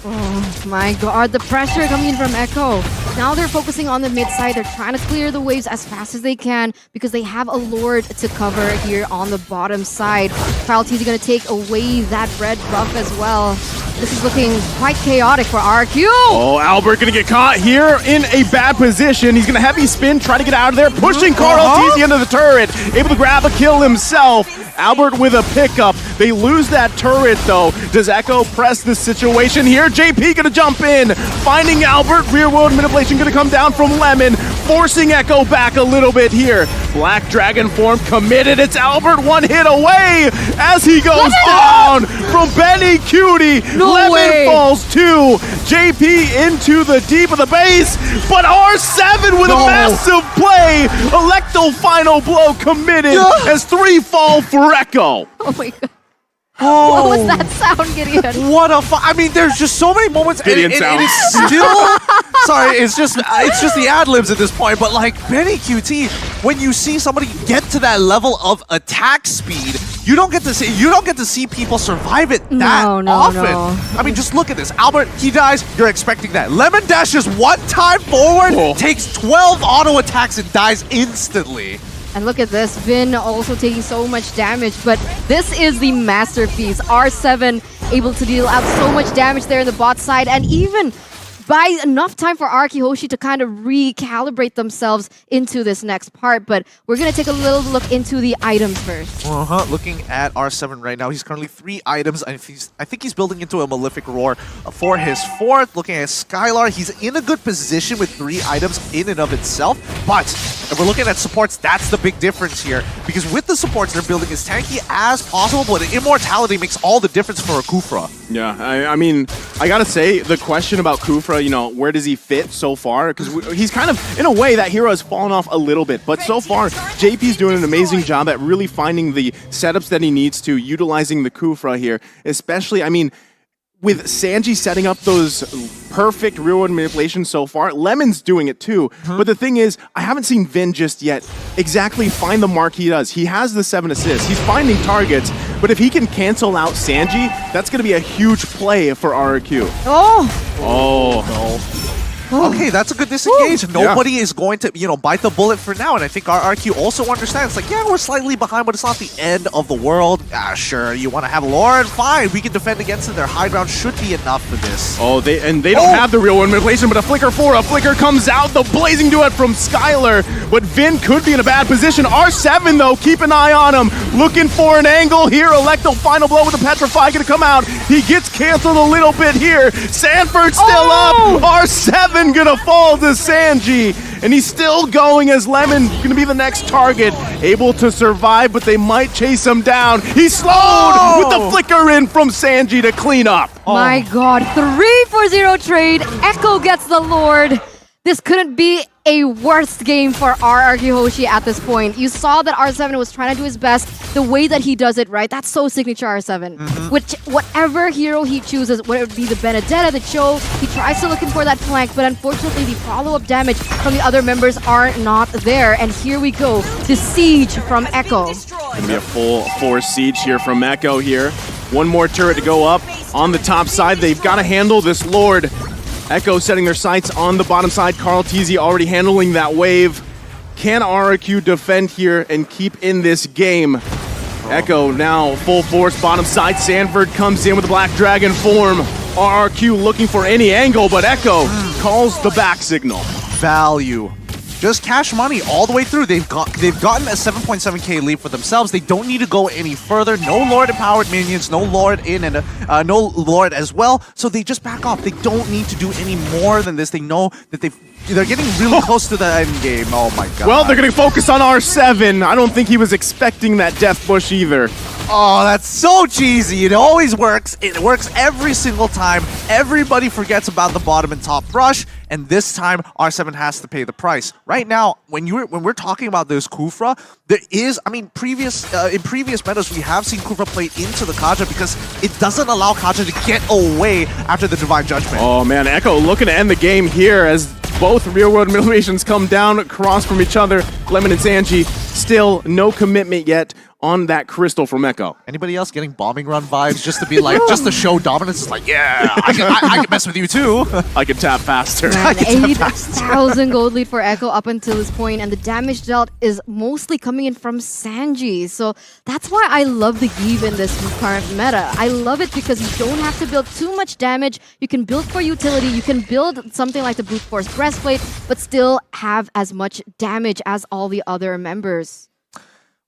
Oh my god, the pressure coming in from Echo. Now they're focusing on the mid side. They're trying to clear the waves as fast as they can because they have a Lord to cover here on the bottom side. Carl TZ going to take away that red buff as well. This is looking quite chaotic for RRQ. Oh, Albert going to get caught here in a bad position. He's going to heavy spin, try to get out of there, pushing Carl TZ into the turret. Able to grab a kill himself. Albert with a pickup. They lose that turret, though. Does Echo press the situation here? JP going to jump in, finding Albert. Rear world manipulation going to come down from Lemon, forcing Echo back a little bit here. Black Dragon form committed. It's Albert, one hit away as he goes down from Benny Cutie. Lemon falls too. JP into the deep of the base, but R7 with a massive play. Electro final blow committed as 3 fall for Echo. Oh my god. What was that sound, Gideon? What a I mean, there's just so many moments. Gideon sound. It is still... Sorry, it's just the ad-libs at this point, but like Benny QT, when you see somebody get to that level of attack speed, you don't get to see people survive it that often. I mean, just look at this. Albert, he dies, you're expecting that. Lemon dashes one time forward, takes 12 auto attacks and dies instantly. And look at this, Vin also taking so much damage, but this is the masterpiece. R7 able to deal out so much damage there in the bot side, and even buy enough time for RRQ Hoshi to kind of recalibrate themselves into this next part. But we're going to take a little look into the items first. Looking at R7 right now, he's currently 3 items. I think he's building into a Malefic Roar for his 4th. Looking at Skylar, he's in a good position with 3 items in and of itself. But if we're looking at supports, that's the big difference here. Because with the supports, they're building as tanky as possible, but Immortality makes all the difference for a Kufra. Yeah, I mean, I gotta say, the question about Kufra, you know, where does he fit so far? Because he's kind of, in a way, that hero has fallen off a little bit. But so far, JP's doing an amazing job at really finding the setups that he needs to, utilizing the Kufra here. Especially, I mean, with Sanji setting up those perfect real-world manipulations so far, Lemon's doing it too. But the thing is, I haven't seen Vin just yet exactly find the mark he does. He has the 7 assists. He's finding targets. But if he can cancel out Sanji, that's going to be a huge play for RRQ. Oh! Oh, no. Okay, that's a good disengage. Nobody is going to, bite the bullet for now. And I think RRQ also understands, like, yeah, we're slightly behind, but it's not the end of the world. Sure, you want to have Lord? Fine, we can defend against it. Their high ground should be enough for this. Oh, they don't have the real world manipulation, but a flicker comes out. The blazing duet from Skylar, but Vin could be in a bad position. R7, though, keep an eye on him. Looking for an angle here. Electo, final blow with the Petrify going to come out. He gets canceled a little bit here. Sanford still up. R7 gonna fall to Sanji, and he's still going as Lemon gonna be the next target. Able to survive, but they might chase him down. He's slowed with the flicker in from Sanji to clean up. My god, 3-for-0 trade. Echo gets the Lord. This couldn't be a worst game for RRQ Hoshi at this point. You saw that R7 was trying to do his best. The way that he does it, right? That's so signature R7. Which, whatever hero he chooses, whether it be the Benedetta, the Cho, he tries to looking for that flank, but unfortunately the follow-up damage from the other members are not there. And here we go, the siege from Echo. Gonna be a full force siege here from Echo here. One more turret to go up on the top side. They've got to handle this Lord. Echo setting their sights on the bottom side. Carl Teasy already handling that wave. Can RRQ defend here and keep in this game? Echo now full force bottom side. Sanford comes in with the Black Dragon form. RRQ looking for any angle, but Echo calls the back signal. Value. Just cash money all the way through. They've gotten a 7.7k lead for themselves. They don't need to go any further. No Lord empowered minions, no Lord in and no Lord as well. So they just back off. They don't need to do any more than this. They know that they're getting really close to the end game. Oh my god. Well, they're going to focus on R7. I don't think he was expecting that death bush either. Oh, that's so cheesy. It always works. It works every single time. Everybody forgets about the bottom and top rush, and this time R7 has to pay the price. Right now, when we're talking about this Kufra, there is, in previous metas, we have seen Kufra play into the Kaja because it doesn't allow Kaja to get away after the Divine Judgment. Oh man, Echo looking to end the game here as both real-world manipulations come down across from each other. Lemon and Sanji, still no commitment yet on that crystal from Echo. Anybody else getting bombing run vibes just to be like, just to show dominance? It's like, yeah, I can mess with you too. I can tap faster. 8,000 gold lead for Echo up until this point, and the damage dealt is mostly coming in from Sanji. So that's why I love the Give in this current meta. I love it because you don't have to build too much damage. You can build for utility. You can build something like the Brute Force Breastplate, but still have as much damage as all the other members.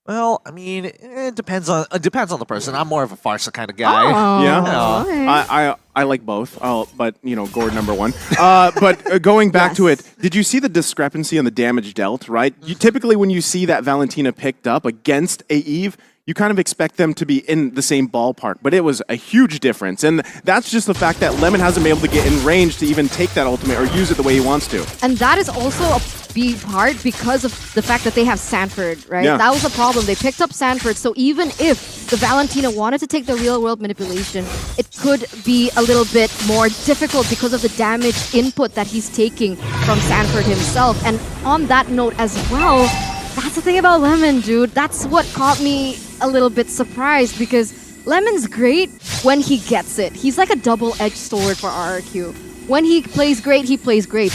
Well, it depends on the person. I'm more of a Farsa kind of guy. Yeah, okay. I like both. But Gord number one. But going back to it, did you see the discrepancy on the damage dealt? Right. Typically when you see that Valentina picked up against a Eve, you kind of expect them to be in the same ballpark, but it was a huge difference. And that's just the fact that Lemon hasn't been able to get in range to even take that ultimate or use it the way he wants to. And that is also a big part because of the fact that they have Sanford, right? Yeah. That was the problem. They picked up Sanford, so even if the Valentina wanted to take the real-world manipulation, it could be a little bit more difficult because of the damage input that he's taking from Sanford himself. And on that note as well, that's the thing about Lemon, dude. That's what caught me a little bit surprised because Lemon's great when he gets it. He's like a double-edged sword for RRQ. When he plays great,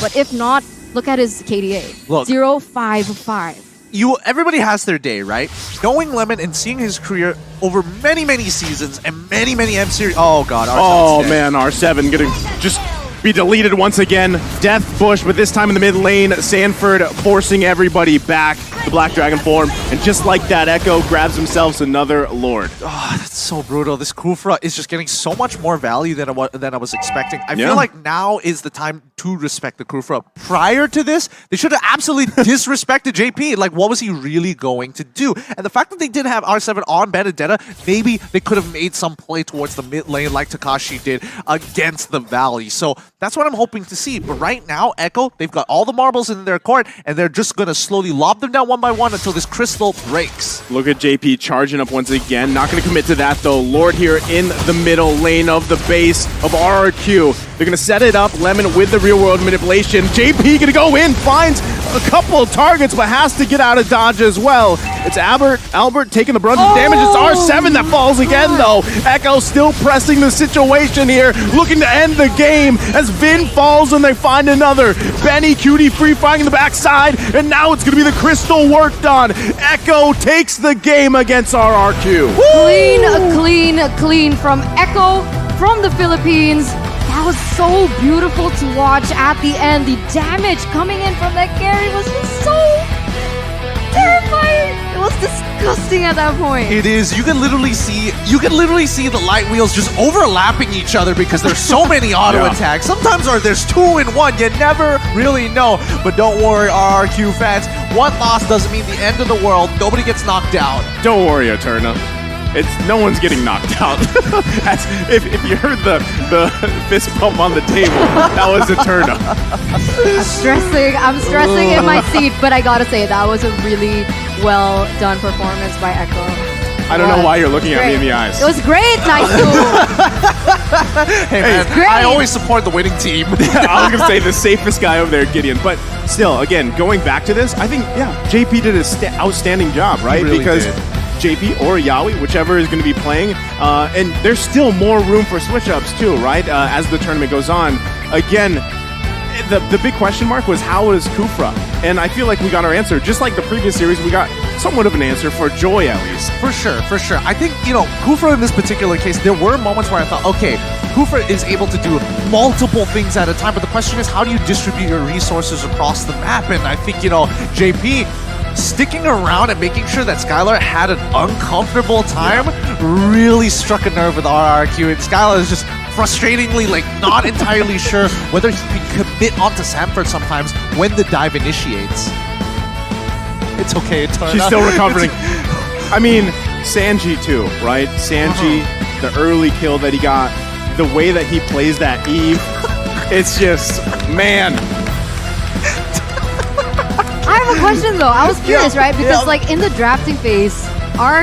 but if not, look at his KDA. Look. 0.55. Everybody has their day, right? Knowing Lemon and seeing his career over many, many seasons and many, many M series. Oh god, R7's dead. Man, R7 gonna just be deleted once again. Death Bush, but this time in the mid lane, Sanford forcing everybody back. The Black Dragon form, and just like that, Echo grabs himself another Lord. Oh, that's so brutal. This Kufra is just getting so much more value than I was expecting. I feel like now is the time to respect the Kufra. Prior to this, they should have absolutely disrespected JP. Like, what was he really going to do? And the fact that they did have R7 on Benedetta, maybe they could have made some play towards the mid lane like Takashi did against the Valley. So that's what I'm hoping to see. But right now, Echo, they've got all the marbles in their court, and they're just going to slowly lob them down one by one until this crystal breaks. Look at JP charging up once again. Not going to commit to that, though. Lord here in the middle lane of the base of RRQ. They're going to set it up. Lemon with the real-world manipulation. JP going to go in, finds a couple of targets, but has to get out of dodge as well. It's Albert taking the brunt of damage. It's R7 that falls again, though. Echo still pressing the situation here, looking to end the game as Vin falls and they find another. Benny Cutie free firing in the backside, and now it's going to be the crystal work done. Echo takes the game against RRQ. Clean from Echo from the Philippines. That was so beautiful to watch at the end. The damage coming in from that carry was just so terrifying. It was disgusting at that point. It is. You can literally see the light wheels just overlapping each other because there's so many auto attacks. Sometimes there's 2 in 1. You never really know. But don't worry, RRQ fans. One loss doesn't mean the end of the world. Nobody gets knocked out. Don't worry, Eterna. No one's getting knocked out. if you heard the fist bump on the table, that was Eterna. I'm stressing in my seat, but I gotta say that was a really well done performance by Echo. I don't know why you're looking at me in the eyes. It was great, nice Hey man, I always support the winning team. I was gonna say the safest guy over there, Gideon. But still, again, going back to this, I think JP did an outstanding job, right? He really because did. JP or Yaoi, whichever is going to be playing, and there's still more room for switch-ups too, right? As the tournament goes on. Again, the big question mark was how is Kufra? And I feel like we got our answer. Just like the previous series, we got somewhat of an answer for Joy at least. For sure. I think, Kufra in this particular case, there were moments where I thought, okay, Kufra is able to do multiple things at a time, but the question is, how do you distribute your resources across the map? And I think, JP sticking around and making sure that Skylar had an uncomfortable time really struck a nerve with RRQ, and Skylar is just frustratingly not entirely sure whether he can commit onto Sanford sometimes when the dive initiates. It's okay, Eterna. She's still recovering. I mean, Sanji too, right? Sanji, the early kill that he got, the way that he plays that Eve, it's just, man. I have a question though. I was curious, right? Because in the drafting phase, RRQ